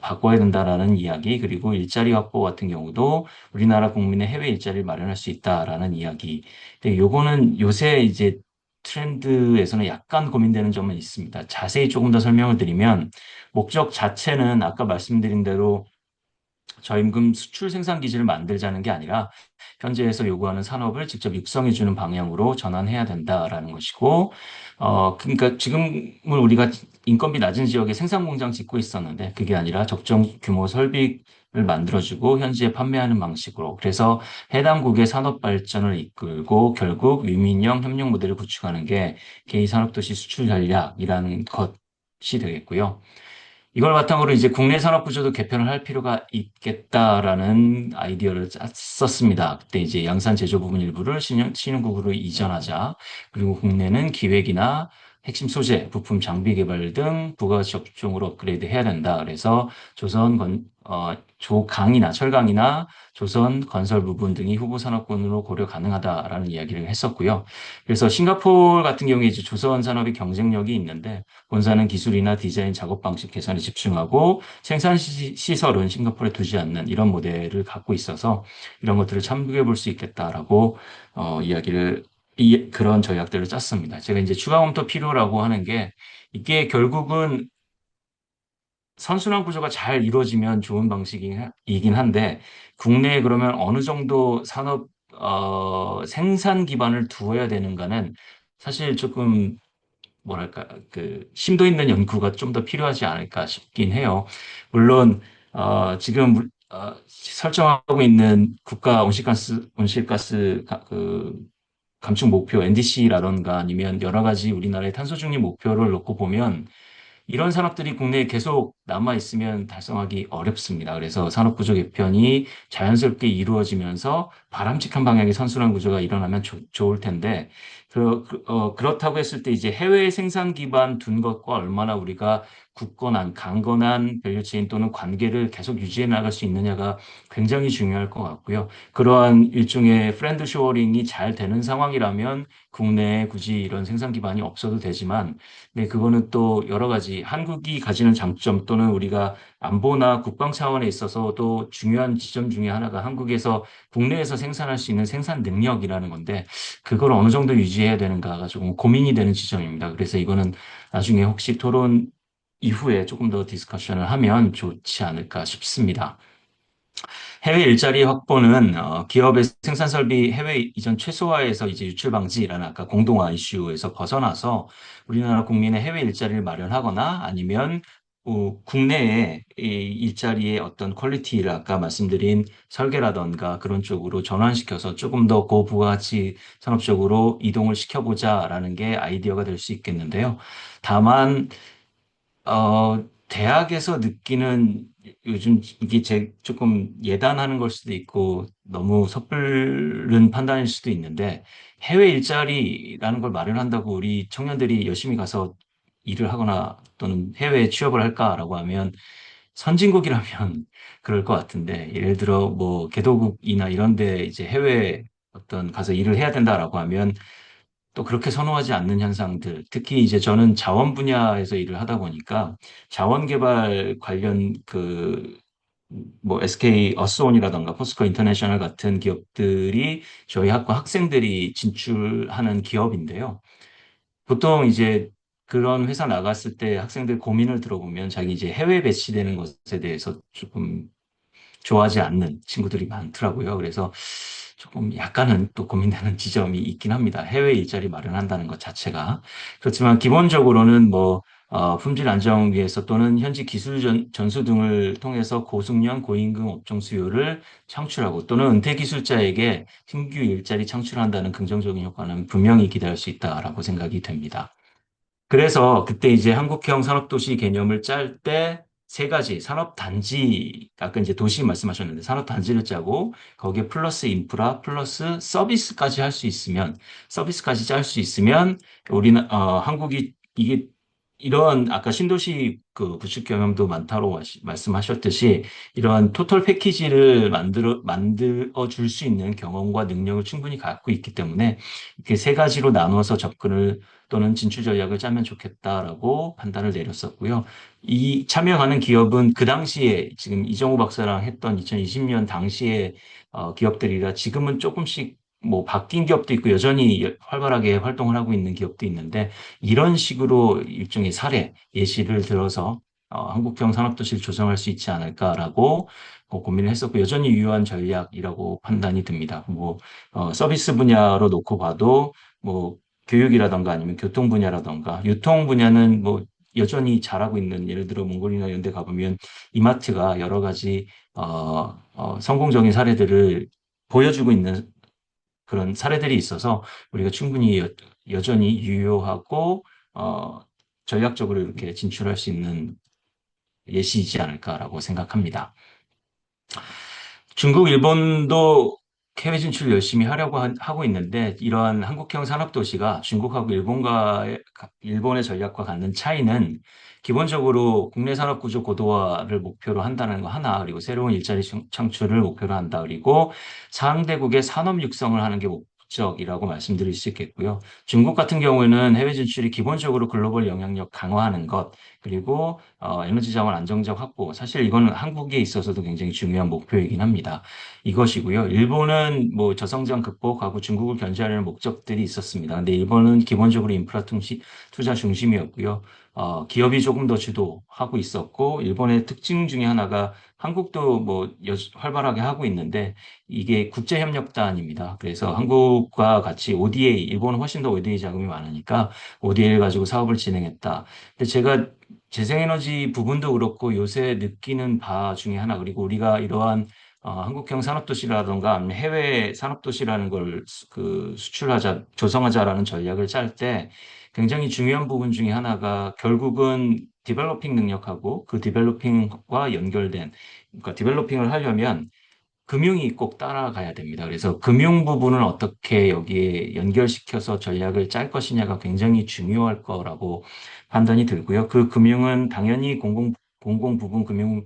바꿔야 된다라는 이야기, 그리고 일자리 확보 같은 경우도 우리나라 국민의 해외 일자리를 마련할 수 있다라는 이야기. 근데 요거는 요새 이제 트렌드에서는 약간 고민되는 점은 있습니다. 자세히 조금 더 설명을 드리면 목적 자체는 아까 말씀드린 대로 저임금 수출 생산 기지를 만들자는 게 아니라 현지에서 요구하는 산업을 직접 육성해 주는 방향으로 전환해야 된다라는 것이고, 그러니까 지금은 우리가 인건비 낮은 지역에 생산 공장 짓고 있었는데 그게 아니라 적정 규모 설비를 만들어주고 현지에 판매하는 방식으로, 그래서 해당국의 산업 발전을 이끌고 결국 위민형 협력 모델을 구축하는 게 K산업도시 수출 전략이라는 것이 되겠고요. 이걸 바탕으로 이제 국내 산업 구조도 개편을 할 필요가 있겠다라는 아이디어를 썼습니다. 그때 이제 양산 제조 부분 일부를 신흥국으로 이전하자. 그리고 국내는 기획이나 핵심 소재, 부품 장비 개발 등 부가가치 업종으로 업그레이드 해야 된다. 그래서 조강이나 철강이나 조선 건설 부분 등이 후보 산업군으로 고려 가능하다라는 이야기를 했었고요. 그래서 싱가포르 같은 경우에 이제 조선 산업이 경쟁력이 있는데 본사는 기술이나 디자인, 작업 방식 개선에 집중하고 생산 시설은 싱가포르에 두지 않는 이런 모델을 갖고 있어서 이런 것들을 참고해 볼 수 있겠다라고 이야기를 그런 전략들을 짰습니다. 제가 이제 추가 검토 필요라고 하는 게 이게 결국은 선순환 구조가 잘 이루어지면 좋은 방식이긴 한데 국내에 그러면 어느 정도 산업 생산 기반을 두어야 되는가는 사실 조금 뭐랄까, 그, 심도 있는 연구가 좀 더 필요하지 않을까 싶긴 해요. 물론, 지금, 설정하고 있는 국가 온실가스, 감축 목표, NDC라던가 아니면 여러 가지 우리나라의 탄소 중립 목표를 놓고 보면 이런 산업들이 국내에 계속 남아 있으면 달성하기 어렵습니다. 그래서 산업 구조 개편이 자연스럽게 이루어지면서 바람직한 방향의 선순환 구조가 일어나면 좋을 텐데, 그렇다고 했을 때 이제 해외 생산 기반 둔 것과 얼마나 우리가 굳건한, 강건한 밸류체인 또는 관계를 계속 유지해 나갈 수 있느냐가 굉장히 중요할 것 같고요. 그러한 일종의 프렌드 쇼어링이 잘 되는 상황이라면 국내에 굳이 이런 생산 기반이 없어도 되지만, 네, 그거는 또 여러 가지 한국이 가지는 장점 또는 우리가 안보나 국방 차원에 있어서도 중요한 지점 중에 하나가 한국에서 국내에서 생산할 수 있는 생산 능력이라는 건데 그걸 어느 정도 유지해야 되는가가 조금 고민이 되는 지점입니다. 그래서 이거는 나중에 혹시 토론 이후에 조금 더 디스커션을 하면 좋지 않을까 싶습니다. 해외 일자리 확보는 기업의 생산 설비 해외 이전 최소화에서 이제 유출 방지라는 아까 공동화 이슈에서 벗어나서 우리나라 국민의 해외 일자리를 마련하거나 아니면 국내에 이 일자리의 어떤 퀄리티를 아까 말씀드린 설계라던가 그런 쪽으로 전환시켜서 조금 더 고부가가치 산업 쪽으로 이동을 시켜보자라는 게 아이디어가 될 수 있겠는데요. 다만 대학에서 느끼는 요즘 이게 제 조금 예단하는 걸 수도 있고 너무 섣부른 판단일 수도 있는데 해외 일자리라는 걸 마련한다고 우리 청년들이 열심히 가서 일을 하거나 또는 해외에 취업을 할까라고 하면 선진국이라면 그럴 것 같은데 예를 들어 뭐 개도국이나 이런 데 이제 해외 어떤 가서 일을 해야 된다라고 하면 또 그렇게 선호하지 않는 현상들, 특히 이제 저는 자원 분야에서 일을 하다 보니까 자원 개발 관련 뭐 SK 어스온이라던가 포스코 인터내셔널 같은 기업들이 저희 학과 학생들이 진출하는 기업인데요. 보통 이제 그런 회사 나갔을 때 학생들 고민을 들어보면 자기 이제 해외 배치되는 것에 대해서 조금 좋아하지 않는 친구들이 많더라고요. 그래서 조금 약간은 또 고민되는 지점이 있긴 합니다. 해외 일자리 마련한다는 것 자체가. 그렇지만 기본적으로는 뭐, 품질 안정 위해서 또는 현지 기술 전수 등을 통해서 고숙련, 고임금 업종 수요를 창출하고 또는 은퇴 기술자에게 신규 일자리 창출한다는 긍정적인 효과는 분명히 기대할 수 있다라고 생각이 됩니다. 그래서 그때 이제 한국형 산업도시 개념을 짤 때 세 가지 산업단지, 아까 이제 도시 말씀하셨는데 산업단지를 짜고 거기에 플러스 인프라, 플러스 서비스까지 할 수 있으면, 서비스까지 짤 수 있으면 우리는, 한국이 이게 이런 아까 신도시 그 구축 경험도 많다고 말씀하셨듯이 이런 토탈 패키지를 만들어 줄 수 있는 경험과 능력을 충분히 갖고 있기 때문에 이렇게 세 가지로 나누어서 접근을 또는 진출 전략을 짜면 좋겠다라고 판단을 내렸었고요. 이 참여하는 기업은 그 당시에 지금 이정우 박사랑 했던 2020년 당시에 기업들이라 지금은 조금씩 뭐 바뀐 기업도 있고 여전히 활발하게 활동을 하고 있는 기업도 있는데 이런 식으로 일종의 사례, 예시를 들어서 한국형 산업도시를 조성할 수 있지 않을까라고 고민을 했었고 여전히 유효한 전략이라고 판단이 듭니다. 뭐 서비스 분야로 놓고 봐도 뭐 교육이라던가 아니면 교통 분야라던가 유통 분야는 뭐 여전히 잘하고 있는 예를 들어 몽골이나 이런 데 가보면 이마트가 여러 가지 성공적인 사례들을 보여주고 있는 그런 사례들이 있어서 우리가 충분히 여전히 유효하고 어, 전략적으로 이렇게 진출할 수 있는 예시이지 않을까라고 생각합니다. 중국, 일본도 해외 진출 열심히 하려고 하고 있는데 이러한 한국형 산업도시가 중국하고 일본의 전략과 갖는 차이는 기본적으로 국내 산업 구조 고도화를 목표로 한다는 거 하나, 그리고 새로운 일자리 창출을 목표로 한다. 그리고 상대국의 산업 육성을 하는 게 목적이라고 말씀드릴 수 있겠고요. 중국 같은 경우에는 해외 진출이 기본적으로 글로벌 영향력 강화하는 것, 그리고 에너지 자원 안정적 확보. 사실 이거는 한국에 있어서도 굉장히 중요한 목표이긴 합니다. 이것이고요. 일본은 뭐 저성장 극복하고 중국을 견제하려는 목적들이 있었습니다. 근데 일본은 기본적으로 인프라 투자 중심이었고요. 기업이 조금 더 주도하고 있었고, 일본의 특징 중에 하나가 한국도 뭐 활발하게 하고 있는데, 이게 국제협력단입니다. 그래서 한국과 같이 ODA, 일본은 훨씬 더 ODA 자금이 많으니까 ODA를 가지고 사업을 진행했다. 근데 제가 재생에너지 부분도 그렇고 요새 느끼는 바 중에 하나, 그리고 우리가 이러한 한국형 산업도시라든가 아니면 해외 산업도시라는 걸 수출하자, 조성하자라는 전략을 짤 때 굉장히 중요한 부분 중에 하나가 결국은 디벨로핑 능력하고 그 디벨로핑과 연결된, 그러니까 디벨로핑을 하려면 금융이 꼭 따라가야 됩니다. 그래서 금융 부분을 어떻게 여기에 연결시켜서 전략을 짤 것이냐가 굉장히 중요할 거라고 판단이 들고요. 그 금융은 당연히 공공 부분 금융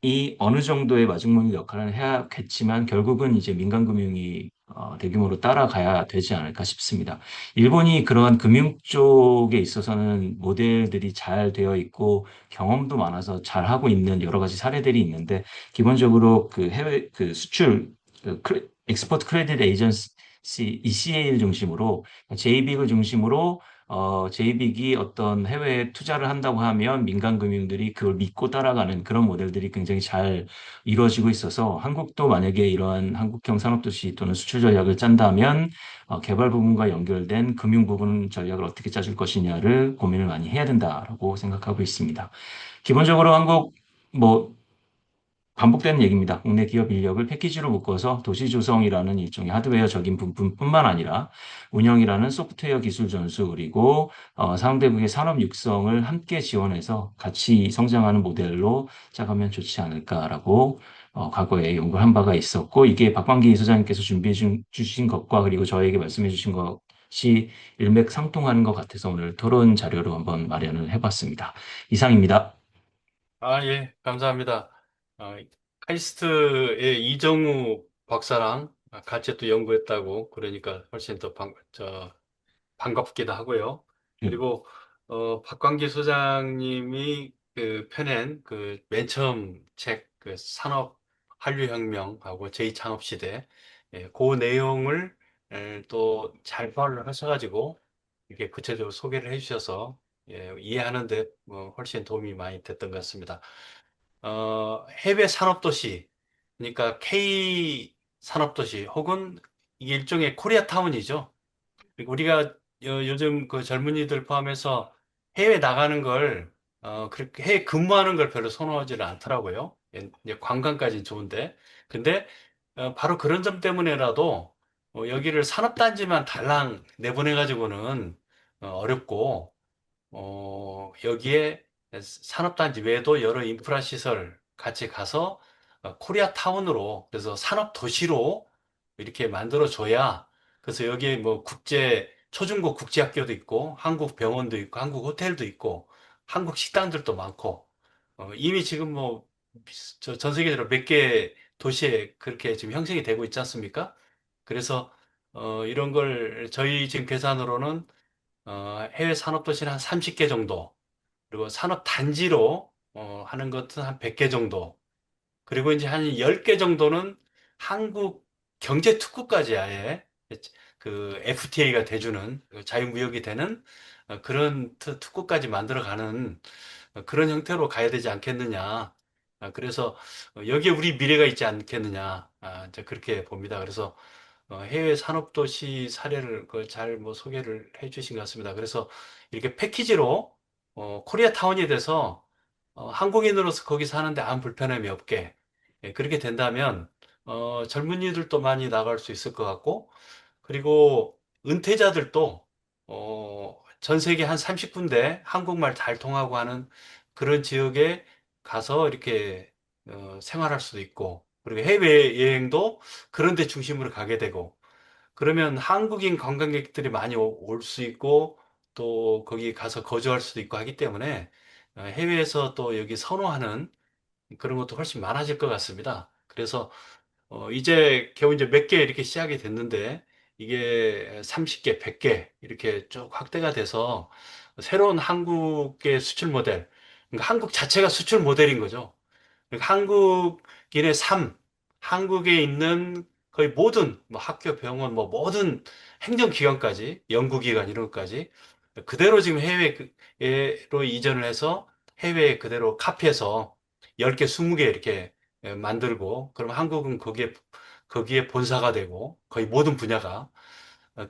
이 어느 정도의 마중물 역할을 해야겠지만 결국은 이제 민간금융이 대규모로 따라가야 되지 않을까 싶습니다. 일본이 그러한 금융 쪽에 있어서는 모델들이 잘 되어 있고 경험도 많아서 잘 하고 있는 여러 가지 사례들이 있는데 기본적으로 그 해외 그 수출 엑스포트 크레딧 에이전시 ECA를 중심으로 JB를 중심으로 제이빅이 어떤 해외에 투자를 한다고 하면 민간 금융들이 그걸 믿고 따라가는 그런 모델들이 굉장히 잘 이루어지고 있어서 한국도 만약에 이러한 한국형 산업도시 또는 수출 전략을 짠다면 개발 부분과 연결된 금융 부분 전략을 어떻게 짜줄 것이냐를 고민을 많이 해야 된다라고 생각하고 있습니다. 기본적으로 한국 뭐 반복되는 얘기입니다. 국내 기업 인력을 패키지로 묶어서 도시 조성이라는 일종의 하드웨어적인 부분뿐만 아니라 운영이라는 소프트웨어 기술 전수 그리고 상대국의 산업 육성을 함께 지원해서 같이 성장하는 모델로 짜가면 좋지 않을까라고 과거에 연구를 한 바가 있었고 이게 박광기 소장님께서 주신 것과 그리고 저에게 말씀해 주신 것이 일맥상통하는 것 같아서 오늘 토론 자료로 한번 마련을 해봤습니다. 이상입니다. 아, 예, 감사합니다. 어, 카이스트의 이정우 박사랑 같이 또 연구했다고 그러니까 훨씬 더 반갑기도 하고요. 음, 그리고 박광기 소장님이 그 펴낸 그 맨 처음 책 그 산업 한류혁명하고 제2창업시대 그 내용을 또 잘 파악을 하셔가지고 이렇게 구체적으로 소개를 해주셔서 이해하는데 훨씬 도움이 많이 됐던 것 같습니다. 해외 산업도시, 그러니까 K 산업도시 혹은 이게 일종의 코리아타운이죠. 그리고 우리가 요즘 그 젊은이들 포함해서 해외 나가는 걸, 그렇게 해외 근무하는 걸 별로 선호하지는 않더라고요. 이제 관광까지는 좋은데. 근데, 바로 그런 점 때문에라도, 여기를 산업단지만 달랑 내보내가지고는, 어렵고, 여기에 산업단지 외에도 여러 인프라 시설 같이 가서 코리아타운으로 그래서 산업도시로 이렇게 만들어줘야 그래서 여기에 뭐 초중고 국제학교도 있고 한국 병원도 있고 한국 호텔도 있고 한국 식당들도 많고 이미 지금 뭐 전 세계적으로 몇 개 도시에 그렇게 지금 형성이 되고 있지 않습니까? 그래서 이런 걸 저희 지금 계산으로는 해외 산업도시는 한 30개 정도, 그리고 산업단지로 하는 것은 한 100개 정도, 그리고 이제 한 10개 정도는 한국 경제특구까지 아예 그 FTA가 돼주는, 그 자유무역이 되는 그런 특구까지 만들어가는 그런 형태로 가야 되지 않겠느냐. 그래서 여기에 우리 미래가 있지 않겠느냐. 이제 그렇게 봅니다. 그래서 해외 산업도시 사례를 잘 뭐 소개를 해 주신 것 같습니다. 그래서 이렇게 패키지로 코리아타운이 돼서 한국인으로서 거기 사는데 아무 불편함이 없게 그렇게 된다면 젊은이들도 많이 나갈 수 있을 것 같고 그리고 은퇴자들도 전 세계 한 30군데 한국말 잘 통하고 하는 그런 지역에 가서 이렇게 생활할 수도 있고 그리고 해외여행도 그런 데 중심으로 가게 되고 그러면 한국인 관광객들이 많이 올 수 있고 또 거기 가서 거주할 수도 있고 하기 때문에 해외에서 또 여기 선호하는 그런 것도 훨씬 많아질 것 같습니다. 그래서 이제 겨우 이제 몇 개 이렇게 시작이 됐는데 이게 30개, 100개 이렇게 쭉 확대가 돼서 새로운 한국의 수출 모델, 그러니까 한국 자체가 수출 모델인 거죠. 그러니까 한국인의 삶, 한국에 있는 거의 모든 뭐 학교, 병원, 뭐 모든 행정기관까지, 연구기관 이런 것까지 그대로 지금 해외로 이전을 해서 해외에 그대로 카피해서 10개, 20개 이렇게 만들고, 그럼 한국은 거기에 본사가 되고, 거의 모든 분야가.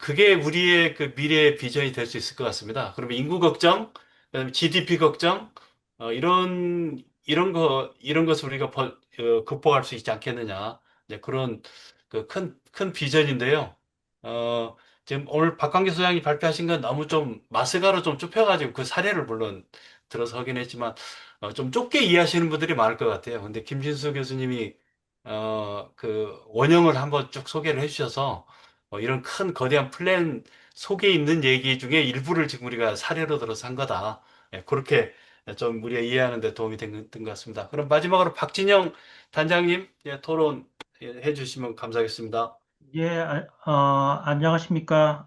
그게 우리의 그 미래의 비전이 될 수 있을 것 같습니다. 그러면 인구 걱정, 그다음에 GDP 걱정, 이런 것을 우리가 극복할 수 있지 않겠느냐. 이제 그런 그 큰 비전인데요. 어, 지금 오늘 박광기 소장이 발표하신 건 너무 좀 마스가로 좀 좁혀가지고 그 사례를 물론 들어서 하긴 했지만 좀 좁게 이해하시는 분들이 많을 것 같아요. 근데 김진수 교수님이 그 원형을 한번 쭉 소개를 해주셔서 이런 큰 거대한 플랜 속에 있는 얘기 중에 일부를 지금 우리가 사례로 들어서 한 거다. 그렇게 좀 우리가 이해하는 데 도움이 된 것 같습니다. 그럼 마지막으로 박진영 단장님 토론 해주시면 감사하겠습니다. 예, 안녕하십니까.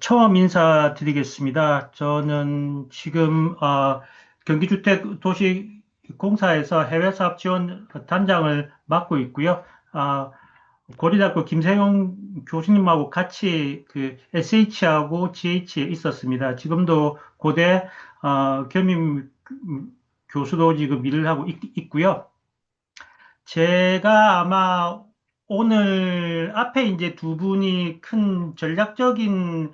처음 인사드리겠습니다. 저는 지금, 경기주택도시공사에서 해외사업 지원 단장을 맡고 있고요. 고려대학교 김세용 교수님하고 같이 그 SH하고 GH에 있었습니다. 지금도 고대 겸임 교수로 지금 일을 하고 있고요. 제가 아마 오늘 앞에 이제 두 분이 큰 전략적인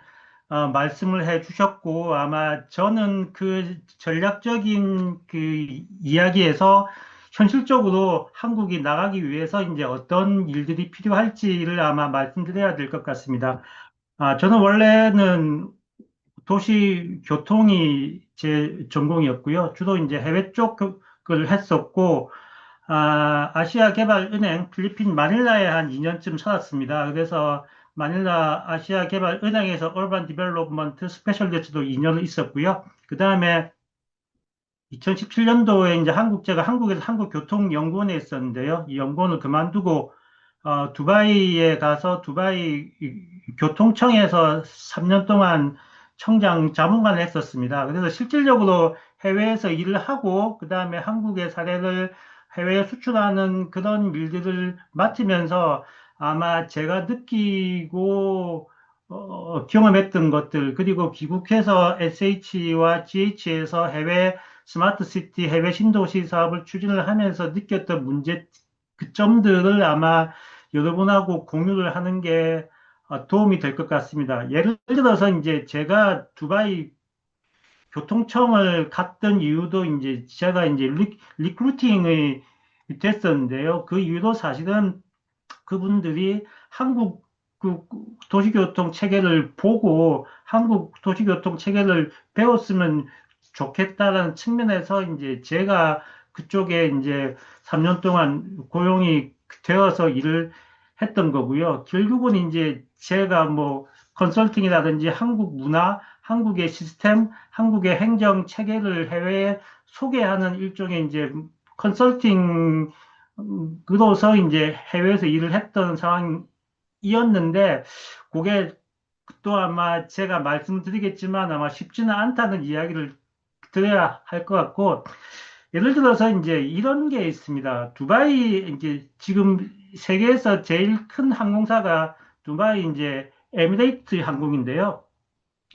말씀을 해 주셨고, 아마 저는 그 전략적인 그 이야기에서 현실적으로 한국이 나가기 위해서 이제 어떤 일들이 필요할지를 아마 말씀드려야 될 것 같습니다. 저는 원래는 도시 교통이 제 전공이었고요. 주로 이제 해외 쪽을 했었고, 아시아개발은행 필리핀 마닐라에 한 2년쯤 살았습니다. 그래서 마닐라 아시아개발은행에서 얼반 디벨롭먼트 스페셜리스트도 2년을 있었고요. 그 다음에 2017년도에 이제 제가 한국에서 한국교통연구원에 있었는데요. 이 연구원을 그만두고 두바이에 가서 두바이 교통청에서 3년 동안 청장 자문관을 했었습니다. 그래서 실질적으로 해외에서 일을 하고 그 다음에 한국의 사례를 해외에 수출하는 그런 일들을 맡으면서 아마 제가 느끼고 경험했던 것들 그리고 귀국해서 SH와 GH에서 해외 스마트 시티, 해외 신도시 사업을 추진을 하면서 느꼈던 문제 그 점들을 아마 여러분하고 공유를 하는 게 도움이 될 것 같습니다. 예를 들어서 이제 제가 두바이 교통청을 갔던 이유도 이제 제가 이제 리크루팅이 됐었는데요. 그 이유도 사실은 그분들이 한국 그 도시교통 체계를 보고 한국 도시교통 체계를 배웠으면 좋겠다라는 측면에서 이제 제가 그쪽에 이제 3년 동안 고용이 되어서 일을 했던 거고요. 결국은 이제 제가 뭐 컨설팅이라든지 한국 문화, 한국의 시스템, 한국의 행정 체계를 해외에 소개하는 일종의 이제 컨설팅으로서 이제 해외에서 일을 했던 상황이었는데, 그게 또 아마 제가 말씀드리겠지만 아마 쉽지는 않다는 이야기를 드려야 할 것 같고, 예를 들어서 이제 이런 게 있습니다. 두바이 이제 지금 세계에서 제일 큰 항공사가 두바이 이제 에미레이트 항공인데요.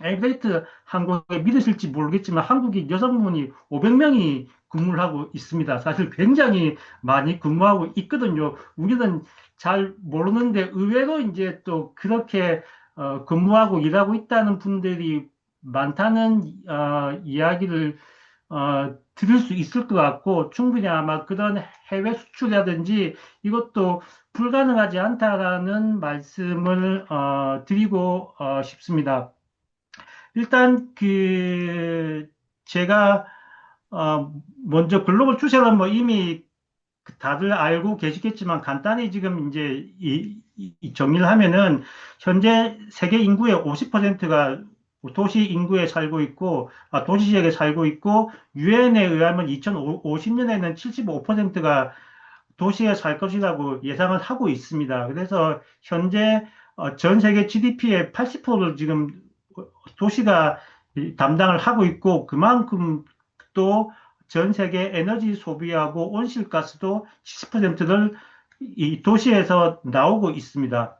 에미레이트 항공에 믿으실지 모르겠지만 한국인 여성분이 500명이 근무를 하고 있습니다. 사실 굉장히 많이 근무하고 있거든요. 우리는 잘 모르는데 의외로 이제 또 그렇게 근무하고 일하고 있다는 분들이 많다는 이야기를 들을 수 있을 것 같고 충분히 아마 그런 해외 수출이라든지 이것도 불가능하지 않다라는 말씀을 드리고 싶습니다. 일단 제가 먼저 글로벌 추세는 뭐 이미 다들 알고 계시겠지만 간단히 지금 이제 이 정리를 하면은 현재 세계 인구의 50%가 도시 인구에 살고 있고 도시 지역에 살고 있고 유엔에 의하면 2050년에는 75%가 도시에 살 것이라고 예상을 하고 있습니다. 그래서 현재 전 세계 GDP의 80%를 지금 도시가 담당을 하고 있고 그만큼 또 전 세계 에너지 소비하고 온실가스도 70%를 이 도시에서 나오고 있습니다.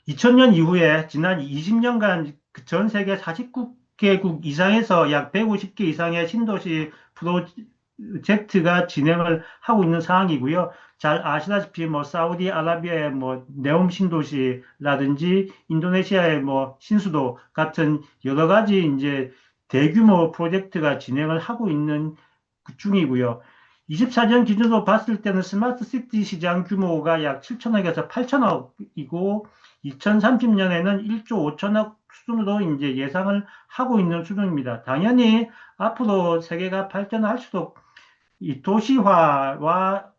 2000년 이후에 지난 20년간 전 세계 49개국 이상에서 약 150개 이상의 신도시 프로젝트가 진행을 하고 있는 상황이고요. 잘 아시다시피 뭐 사우디아라비아의 뭐 네옴 신도시라든지 인도네시아의 뭐 신수도 같은 여러 가지 이제 대규모 프로젝트가 진행을 하고 있는 그 중이고요. 24년 기준으로 봤을 때는 스마트 시티 시장 규모가 약 7천억에서 8천억이고 2030년에는 1조 5천억 수준으로 이제 예상을 하고 있는 수준입니다. 당연히 앞으로 세계가 발전할수록 이 도시화와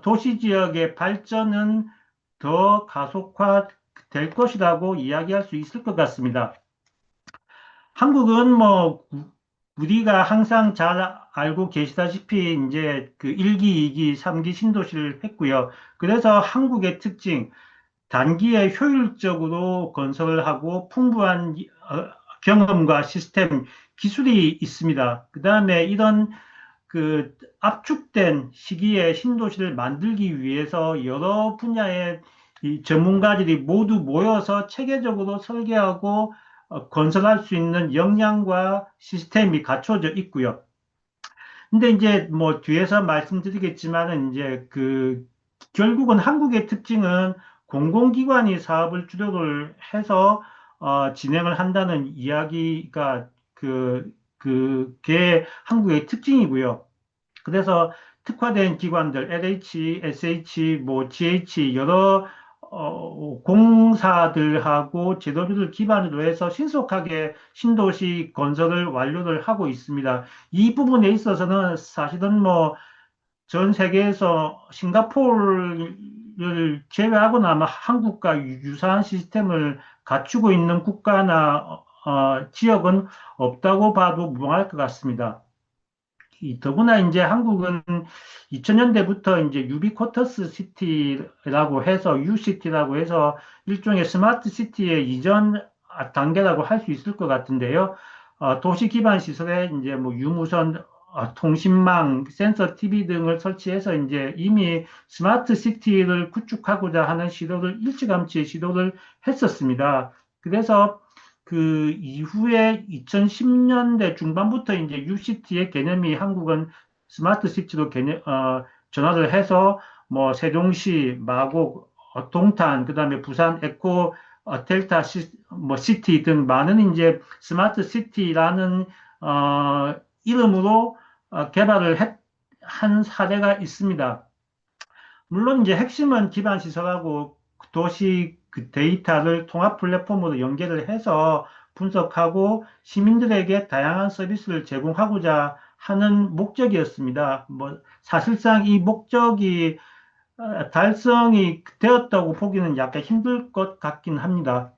도시 지역의 발전은 더 가속화 될 것이라고 이야기할 수 있을 것 같습니다. 한국은 뭐 우리가 항상 잘 알고 계시다시피 이제 그 1기, 2기, 3기 신도시를 했고요. 그래서 한국의 특징, 단기에 효율적으로 건설을 하고 풍부한 경험과 시스템, 기술이 있습니다. 그 다음에 이런 그 압축된 시기에 신도시를 만들기 위해서 여러 분야의 이 전문가들이 모두 모여서 체계적으로 설계하고 건설할 수 있는 역량과 시스템이 갖춰져 있고요. 근데 이제 뭐 뒤에서 말씀드리겠지만은 이제 결국은 한국의 특징은 공공기관이 사업을 주도를 해서 진행을 한다는 이야기가 그게 한국의 특징이고요. 그래서 특화된 기관들, LH, SH, 뭐 GH 여러 공사들하고 제도주를 기반으로 해서 신속하게 신도시 건설을 완료를 하고 있습니다. 이 부분에 있어서는 사실은 뭐 전 세계에서 싱가포르를 제외하고는 아마 한국과 유사한 시스템을 갖추고 있는 국가나 지역은 없다고 봐도 무방할 것 같습니다. 더구나 이제 한국은 2000년대부터 이제 유비쿼터스 시티라고 해서 유시티라고 해서 일종의 스마트 시티의 이전 단계라고 할 수 있을 것 같은데요. 도시 기반 시설에 이제 뭐 유무선 통신망, 센서 TV 등을 설치해서 이제 이미 스마트 시티를 구축하고자 하는 시도를 일찌감치 시도를 했었습니다. 그래서 그 이후에 2010년대 중반부터 이제 UCT의 개념이 한국은 스마트 시티로 전환을 해서 뭐 세종시, 마곡, 동탄, 그다음에 부산 에코 델타 뭐 시티 등 많은 이제 스마트 시티라는 이름으로 개발을 한 사례가 있습니다. 물론 이제 핵심은 기반 시설하고 도시 데이터를 통합 플랫폼으로 연결을 해서 분석하고 시민들에게 다양한 서비스를 제공하고자 하는 목적이었습니다. 뭐 사실상 이 목적이 달성이 되었다고 보기는 약간 힘들 것 같긴 합니다.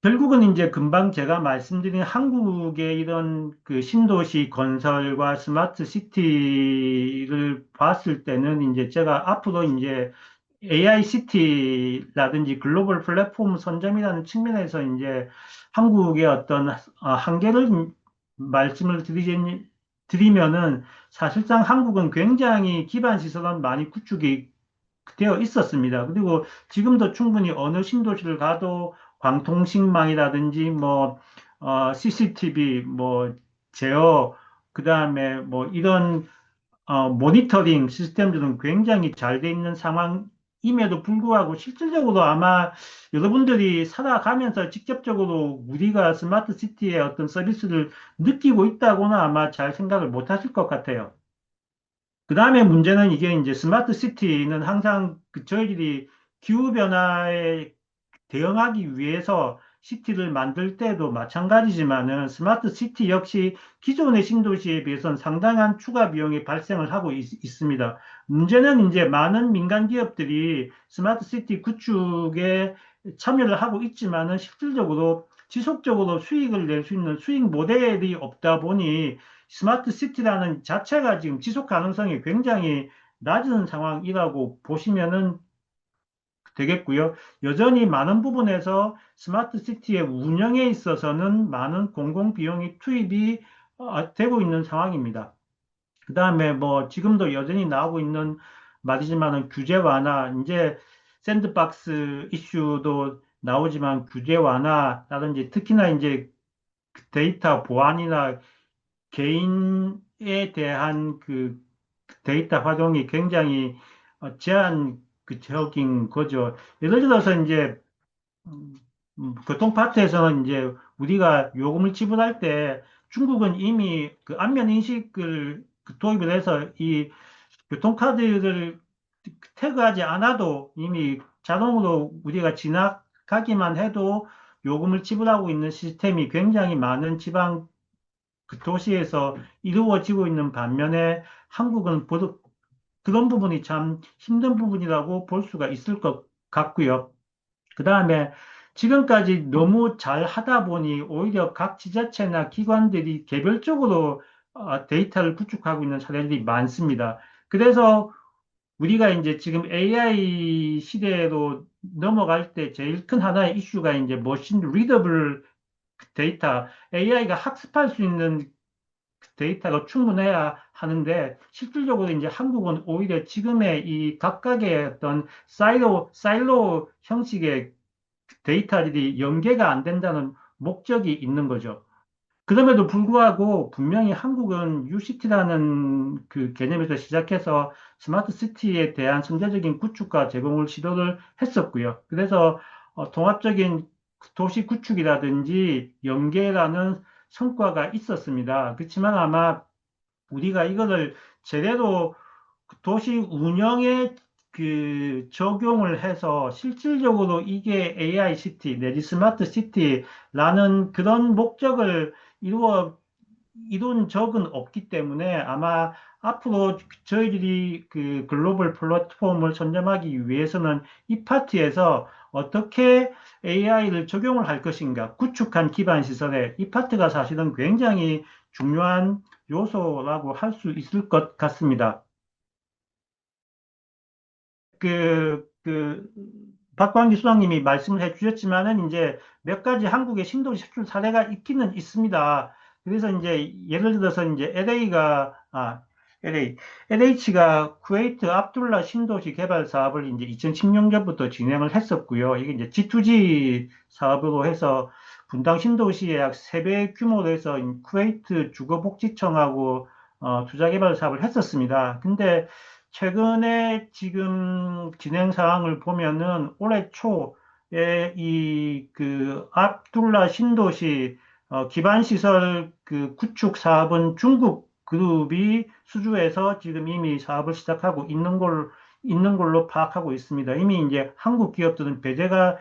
결국은 이제 금방 제가 말씀드린 한국의 이런 신도시 건설과 스마트 시티를 봤을 때는 이제 제가 앞으로 이제 AI 시티라든지 글로벌 플랫폼 선점이라는 측면에서 이제 한국의 어떤 한계를 말씀을 드리면은 사실상 한국은 굉장히 기반 시설은 많이 구축이 되어 있었습니다. 그리고 지금도 충분히 어느 신도시를 가도 광통신망이라든지 뭐 CCTV, 뭐 제어, 그다음에 뭐 이런 모니터링 시스템들은 굉장히 잘 돼 있는 상황임에도 불구하고 실질적으로 아마 여러분들이 살아가면서 직접적으로 우리가 스마트 시티의 어떤 서비스를 느끼고 있다고는 아마 잘 생각을 못 하실 것 같아요. 그 다음에 문제는 이게 이제 스마트 시티는 항상 저희들이 기후변화에 대응하기 위해서 시티를 만들 때도 마찬가지지만은 스마트 시티 역시 기존의 신도시에 비해서는 상당한 추가 비용이 발생을 하고 있습니다. 문제는 이제 많은 민간 기업들이 스마트 시티 구축에 참여를 하고 있지만은 실질적으로 지속적으로 수익을 낼 수 있는 수익 모델이 없다 보니 스마트 시티라는 자체가 지금 지속 가능성이 굉장히 낮은 상황이라고 보시면은 되겠고요. 여전히 많은 부분에서 스마트 시티의 운영에 있어서는 많은 공공 비용이 투입이 되고 있는 상황입니다. 그 다음에 뭐 지금도 여전히 나오고 있는 말이지만은 규제 완화, 이제 샌드박스 이슈도 나오지만 규제 완화라든지 특히나 이제 데이터 보안이나 개인에 대한 데이터 활용이 굉장히 제한적인 거죠. 예를 들어서 이제 음, 교통파트에서는 이제 우리가 요금을 지불할 때 중국은 이미 안면 인식을 도입을 해서 이 교통카드를 태그하지 않아도 이미 자동으로 우리가 지나가기만 해도 요금을 지불하고 있는 시스템이 굉장히 많은 지방 도시에서 이루어지고 있는 반면에 한국은 그런 부분이 참 힘든 부분이라고 볼 수가 있을 것 같고요. 그 다음에 지금까지 너무 잘 하다 보니 오히려 각 지자체나 기관들이 개별적으로 데이터를 구축하고 있는 사례들이 많습니다. 그래서 우리가 이제 지금 AI 시대로 넘어갈 때 제일 큰 하나의 이슈가 이제 머신 리더블 데이터, AI가 학습할 수 있는 데이터가 충분해야 하는데 실질적으로 이제 한국은 오히려 지금의 이 각각의 어떤 사일로 형식의 데이터들이 연계가 안 된다는 목적이 있는 거죠. 그럼에도 불구하고 분명히 한국은 UCT라는 그 개념에서 시작해서 스마트 시티에 대한 선제적인 구축과 제공을 시도를 했었고요. 그래서 통합적인 도시 구축이라든지 연계라는 성과가 있었습니다. 그렇지만 아마 우리가 이거를 제대로 도시 운영에 그 적용을 해서 실질적으로 이게 AI 시티 내지 스마트 시티라는 그런 목적을 이룬 적은 없기 때문에 아마 앞으로 저희들이 그 글로벌 플랫폼을 선점하기 위해서는 이 파트에서 어떻게 AI를 적용을 할 것인가, 구축한 기반 시설에 이 파트가 사실은 굉장히 중요한 요소라고 할 수 있을 것 같습니다. 그, 박광기 수장님이 말씀을 해 주셨지만은 이제 몇 가지 한국의 신도시 수출 사례가 있기는 있습니다. 그래서 이제 예를 들어서 이제 LH가 쿠웨이트 압둘라 신도시 개발 사업을 이제 2016년부터 진행을 했었고요. 이게 이제 G2G 사업으로 해서 분당 신도시의 약 3배 규모로 해서 쿠웨이트 주거복지청하고 투자 개발 사업을 했었습니다. 근데 최근에 지금 진행 상황을 보면은 올해 초에 이 그 압둘라 신도시 기반 시설 그 구축 사업은 중국 그룹이 수주해서 지금 이미 사업을 시작하고 있는 걸로 파악하고 있습니다. 이미 이제 한국 기업들은 배제가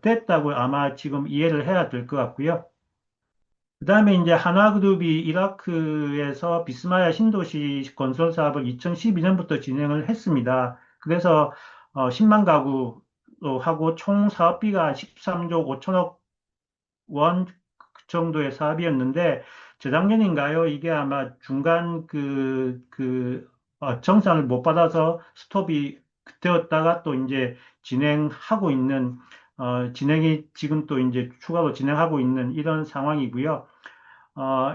됐다고 아마 지금 이해를 해야 될 것 같고요. 그다음에 이제 하나그룹이 이라크에서 비스마야 신도시 건설 사업을 2012년부터 진행을 했습니다. 그래서 10만 가구로 하고 총 사업비가 13조 5천억 원 정도의 사업이었는데 재작년인가요? 이게 아마 중간 정산을 못 받아서 스톱이 되었다가 또 이제 진행이 지금 또 이제 추가로 진행하고 있는 이런 상황이고요.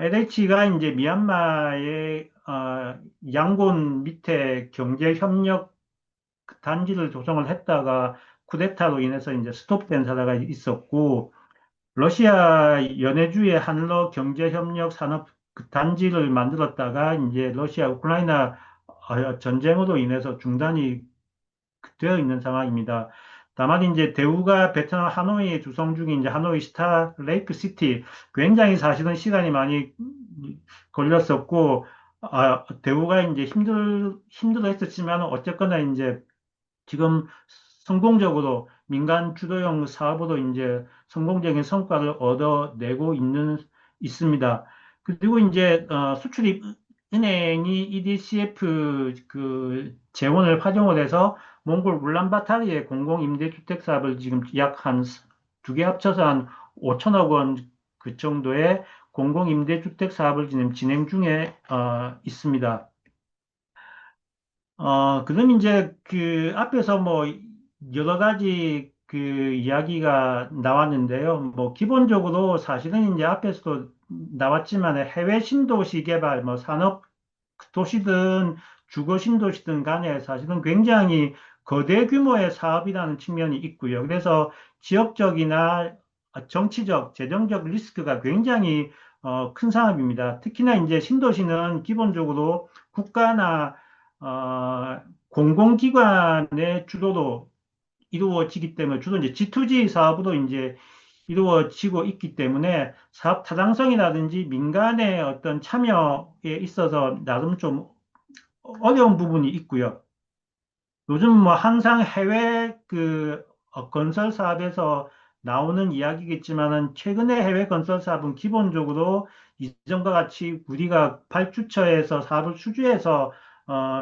LH가 이제 미얀마의 양곤 밑에 경제협력 단지를 조성을 했다가 쿠데타로 인해서 이제 스톱된 사례가 있었고, 러시아 연해주의 한러 경제협력 산업 단지를 만들었다가 이제 러시아 우크라이나 전쟁으로 인해서 중단이 되어 있는 상황입니다. 다만 이제 대우가 베트남 하노이에 주성 중인 이제 하노이 스타 레이크 시티 굉장히 사실은 시간이 많이 걸렸었고 대우가 이제 힘들어 했었지만 어쨌거나 이제 지금 성공적으로 민간 주도형 사업으로 이제 성공적인 성과를 얻어내고 있습니다. 그리고 이제 수출입은행이 EDCF 그 재원을 활용을 해서 몽골 울란바타르의 공공임대주택 사업을 지금 약 한 두 개 합쳐서 한 5천억 원 그 정도의 공공임대주택 사업을 지금 진행 중에 있습니다. 그럼 이제 그 앞에서 뭐 여러 가지 그 이야기가 나왔는데요. 뭐 기본적으로 사실은 이제 앞에서도 나왔지만 해외 신도시 개발, 뭐 산업 도시든 주거 신도시든 간에 사실은 굉장히 거대 규모의 사업이라는 측면이 있고요. 그래서 지역적이나 정치적, 재정적 리스크가 굉장히 큰 사업입니다. 특히나 이제 신도시는 기본적으로 국가나 공공기관의 주도로 이루어지기 때문에 주로 이제 G2G 사업으로 이제 이루어지고 있기 때문에 사업 타당성이라든지 민간의 어떤 참여에 있어서 나름 좀 어려운 부분이 있고요. 요즘 뭐 항상 해외 건설 사업에서 나오는 이야기겠지만은 최근에 해외 건설 사업은 기본적으로 이전과 같이 우리가 발주처에서 사업을 수주해서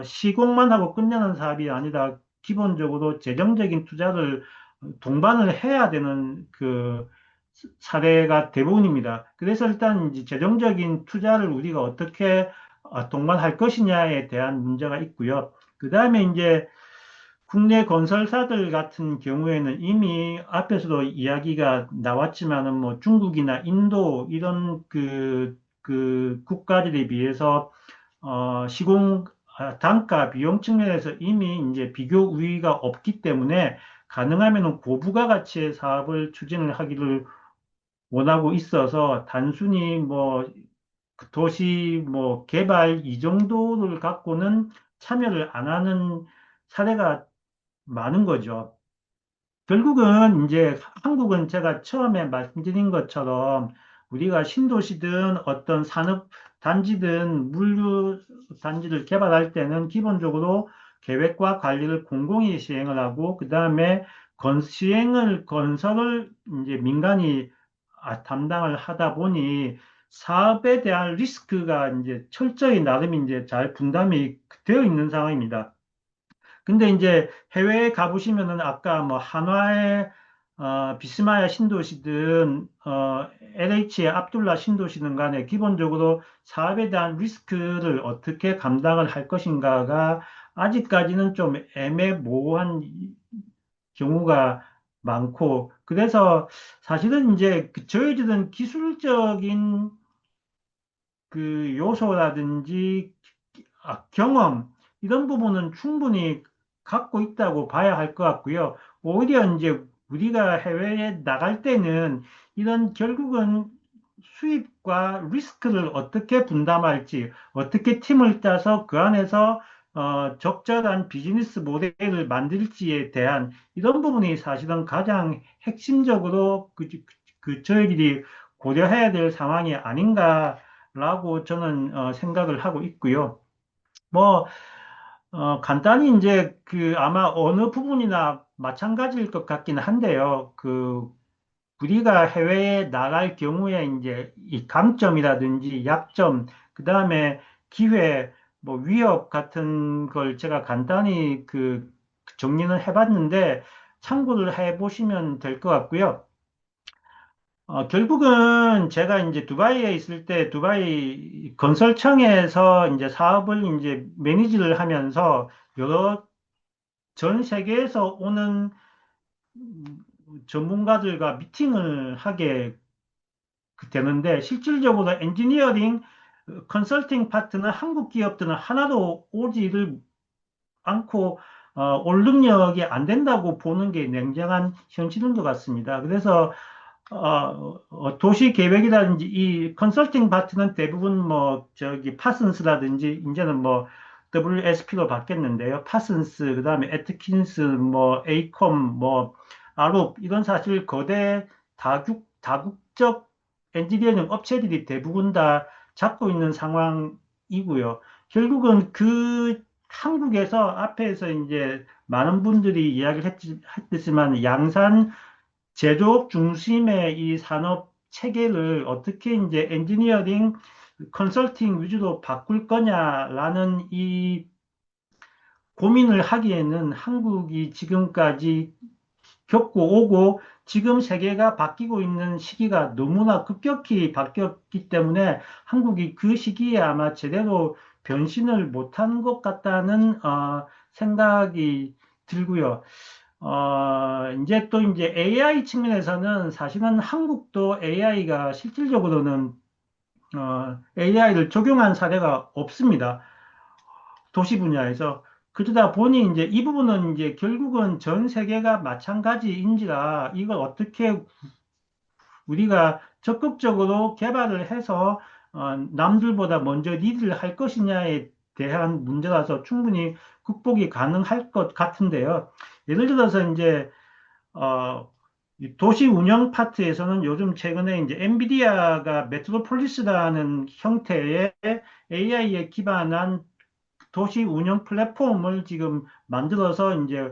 시공만 하고 끝내는 사업이 아니라 기본적으로 재정적인 투자를 동반을 해야 되는 그 사례가 대부분입니다. 그래서 일단 이제 재정적인 투자를 우리가 어떻게 동반할 것이냐에 대한 문제가 있고요. 그 다음에 이제 국내 건설사들 같은 경우에는 이미 앞에서도 이야기가 나왔지만은 뭐 중국이나 인도 이런 그 그 국가들에 비해서 단가 비용 측면에서 이미 이제 비교 우위가 없기 때문에 가능하면 고부가가치의 사업을 추진을 하기를 원하고 있어서 단순히 뭐 도시 뭐 개발 이 정도를 갖고는 참여를 안 하는 사례가 많은 거죠. 결국은 이제 한국은 제가 처음에 말씀드린 것처럼 우리가 신도시든 어떤 산업 단지든 물류 단지를 개발할 때는 기본적으로 계획과 관리를 공공이 시행을 하고 그다음에 건설을 이제 민간이 담당을 하다 보니 사업에 대한 리스크가 이제 철저히 나름 이제 잘 분담이 되어 있는 상황입니다. 근데 이제 해외에 가보시면은 아까 뭐 한화의 비스마야 신도시든 LH의 압둘라 신도시든 간에 기본적으로 사업에 대한 리스크를 어떻게 감당을 할 것인가가 아직까지는 좀 애매모호한 경우가 많고 그래서 사실은 이제 저희들은 기술적인 그 요소라든지 경험 이런 부분은 충분히 갖고 있다고 봐야 할 것 같고요. 오히려 이제 우리가 해외에 나갈 때는 이런 결국은 수입과 리스크를 어떻게 분담할지, 어떻게 팀을 짜서 그 안에서 적절한 비즈니스 모델을 만들지에 대한 이런 부분이 사실은 가장 핵심적으로 저희들이 고려해야 될 상황이 아닌가라고 저는 생각을 하고 있고요. 뭐, 간단히 이제 아마 어느 부분이나 마찬가지일 것 같긴 한데요. 우리가 해외에 나갈 경우에 이제 이 강점이라든지 약점, 그 다음에 기회, 뭐 위협 같은 걸 제가 간단히 정리는 해봤는데 참고를 해보시면 될 것 같고요. 결국은 제가 이제 두바이에 있을 때 두바이 건설청에서 이제 사업을 이제 매니지를 하면서 여러 전 세계에서 오는 전문가들과 미팅을 하게 되는데 실질적으로 엔지니어링 컨설팅 파트는 한국 기업들은 하나도 오지를 않고 올 능력이 안 된다고 보는 게 냉정한 현실인 것 같습니다. 그래서 도시 계획이라든지 이 컨설팅 파트는 대부분 뭐 저기 파슨스라든지 이제는 뭐 WSP로 바뀌었는데요. 파슨스 그다음에 애트킨스 뭐 에이콤 뭐 아룹 이건 사실 거대 다국적 엔지니어링 업체들이 대부분 다 잡고 있는 상황이고요. 결국은 한국에서 앞에서 이제 많은 분들이 이야기를 했지만 양산 제조업 중심의 이 산업 체계를 어떻게 이제 엔지니어링 컨설팅 위주로 바꿀 거냐라는 이 고민을 하기에는 한국이 지금까지 겪고 오고 지금 세계가 바뀌고 있는 시기가 너무나 급격히 바뀌었기 때문에 한국이 그 시기에 아마 제대로 변신을 못한 것 같다는 생각이 들고요. 이제 또 이제 AI 측면에서는 사실은 한국도 AI가 실질적으로는 AI를 적용한 사례가 없습니다. 도시 분야에서. 그러다 보니 이제 이 부분은 이제 결국은 전 세계가 마찬가지인지라 이걸 어떻게 우리가 적극적으로 개발을 해서 남들보다 먼저 리드를 할 것이냐에 대한 문제라서 충분히 극복이 가능할 것 같은데요. 예를 들어서 이제 이 도시 운영 파트에서는 요즘 최근에 이제 엔비디아가 메트로폴리스라는 형태의 AI에 기반한 도시 운영 플랫폼을 지금 만들어서 이제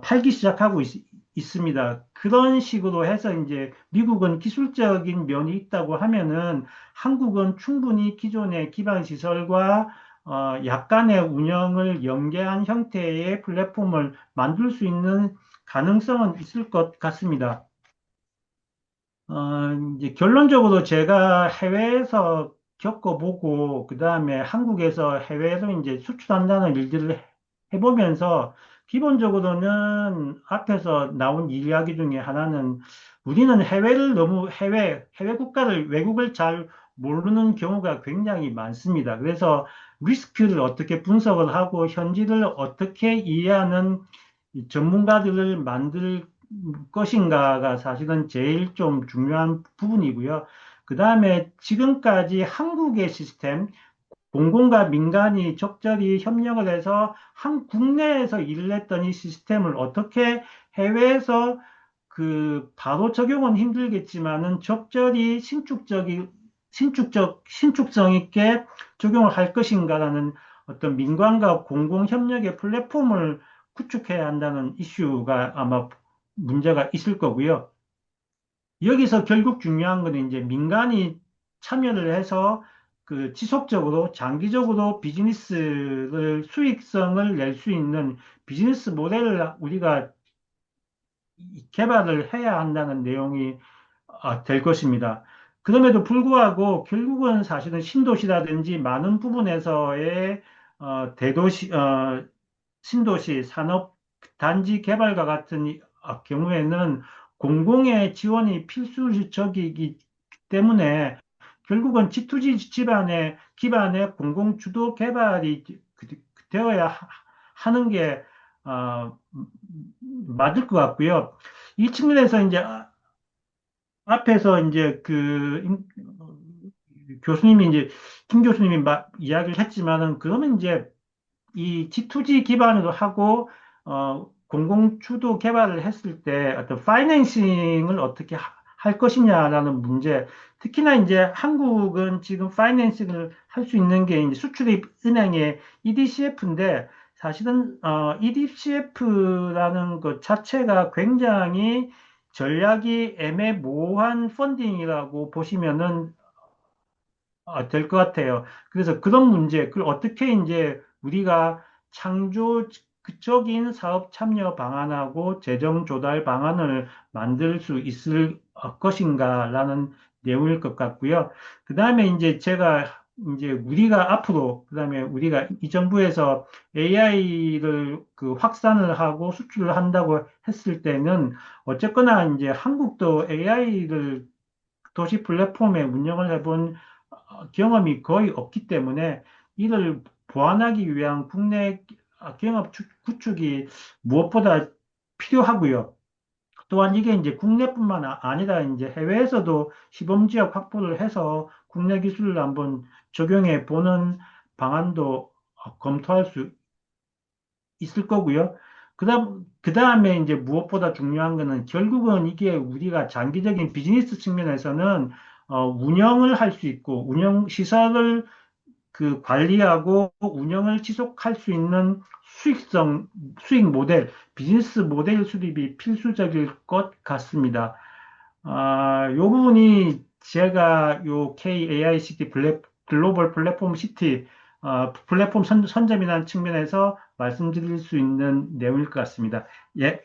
팔기 시작하고 있습니다. 그런 식으로 해서 이제 미국은 기술적인 면이 있다고 하면은 한국은 충분히 기존의 기반 시설과 약간의 운영을 연계한 형태의 플랫폼을 만들 수 있는 가능성은 있을 것 같습니다. 이제 결론적으로 제가 해외에서 겪어보고, 그 다음에 한국에서 해외에서 이제 수출한다는 일들을 해보면서, 기본적으로는 앞에서 나온 이야기 중에 하나는 우리는 해외 국가를, 외국을 잘 모르는 경우가 굉장히 많습니다. 그래서 리스크를 어떻게 분석을 하고 현지를 어떻게 이해하는 이 전문가들을 만들 것인가가 사실은 제일 좀 중요한 부분이고요. 그 다음에 지금까지 한국의 시스템, 공공과 민간이 적절히 협력을 해서 한 국내에서 일을 했던 이 시스템을 어떻게 해외에서 그 바로 적용은 힘들겠지만은 적절히 신축성 있게 적용을 할 것인가라는 어떤 민관과 공공 협력의 플랫폼을 구축해야 한다는 이슈가 아마 문제가 있을 거고요. 여기서 결국 중요한 거는 이제 민간이 참여를 해서 그 지속적으로 장기적으로 비즈니스를 수익성을 낼 수 있는 비즈니스 모델을 우리가 개발을 해야 한다는 내용이 될 것입니다. 그럼에도 불구하고 결국은 사실은 신도시라든지 많은 부분에서의 신도시 산업 단지 개발과 같은 경우에는 공공의 지원이 필수적이기 때문에 결국은 G2G 기반의 공공 주도 개발이 되어야 하는 게 맞을 것 같고요. 이 측면에서 이제 앞에서 이제 교수님이 이제 김 교수님이 이야기를 했지만은 그러면 이제 이 G2G 기반으로 하고 공공 주도 개발을 했을 때 어떤 파이낸싱을 어떻게 할 것이냐라는 문제. 특히나 이제 한국은 지금 파이낸싱을 할 수 있는 게 이제 수출입 은행의 EDCF인데 사실은 EDCF라는 것 자체가 굉장히 전략이 애매모호한 펀딩이라고 보시면은 될 것 같아요. 그래서 그런 문제, 그걸 어떻게 이제 우리가 창조적인 사업 참여 방안하고 재정 조달 방안을 만들 수 있을 것인가라는 내용일 것 같고요. 그 다음에 이제 제가 이제 우리가 앞으로, 그 다음에 우리가 이 정부에서 AI를 그 확산을 하고 수출을 한다고 했을 때는 어쨌거나 이제 한국도 AI를 도시 플랫폼에 운영을 해본 경험이 거의 없기 때문에 이를 보완하기 위한 국내 경업 구축이 무엇보다 필요하고요. 또한 이게 이제 국내뿐만 아니라 이제 해외에서도 시범 지역 확보를 해서 국내 기술을 한번 적용해 보는 방안도 검토할 수 있을 거고요. 그 다음에 이제 무엇보다 중요한 거는 결국은 이게 우리가 장기적인 비즈니스 측면에서는 운영을 할 수 있고 운영 시설을 그 관리하고 운영을 지속할 수 있는 수익 모델, 비즈니스 모델 수립이 필수적일 것 같습니다. 요 부분이 제가 요 KAICT 글로벌 플랫폼 시티 플랫폼 선점이라는 측면에서 말씀드릴 수 있는 내용일 것 같습니다. 예,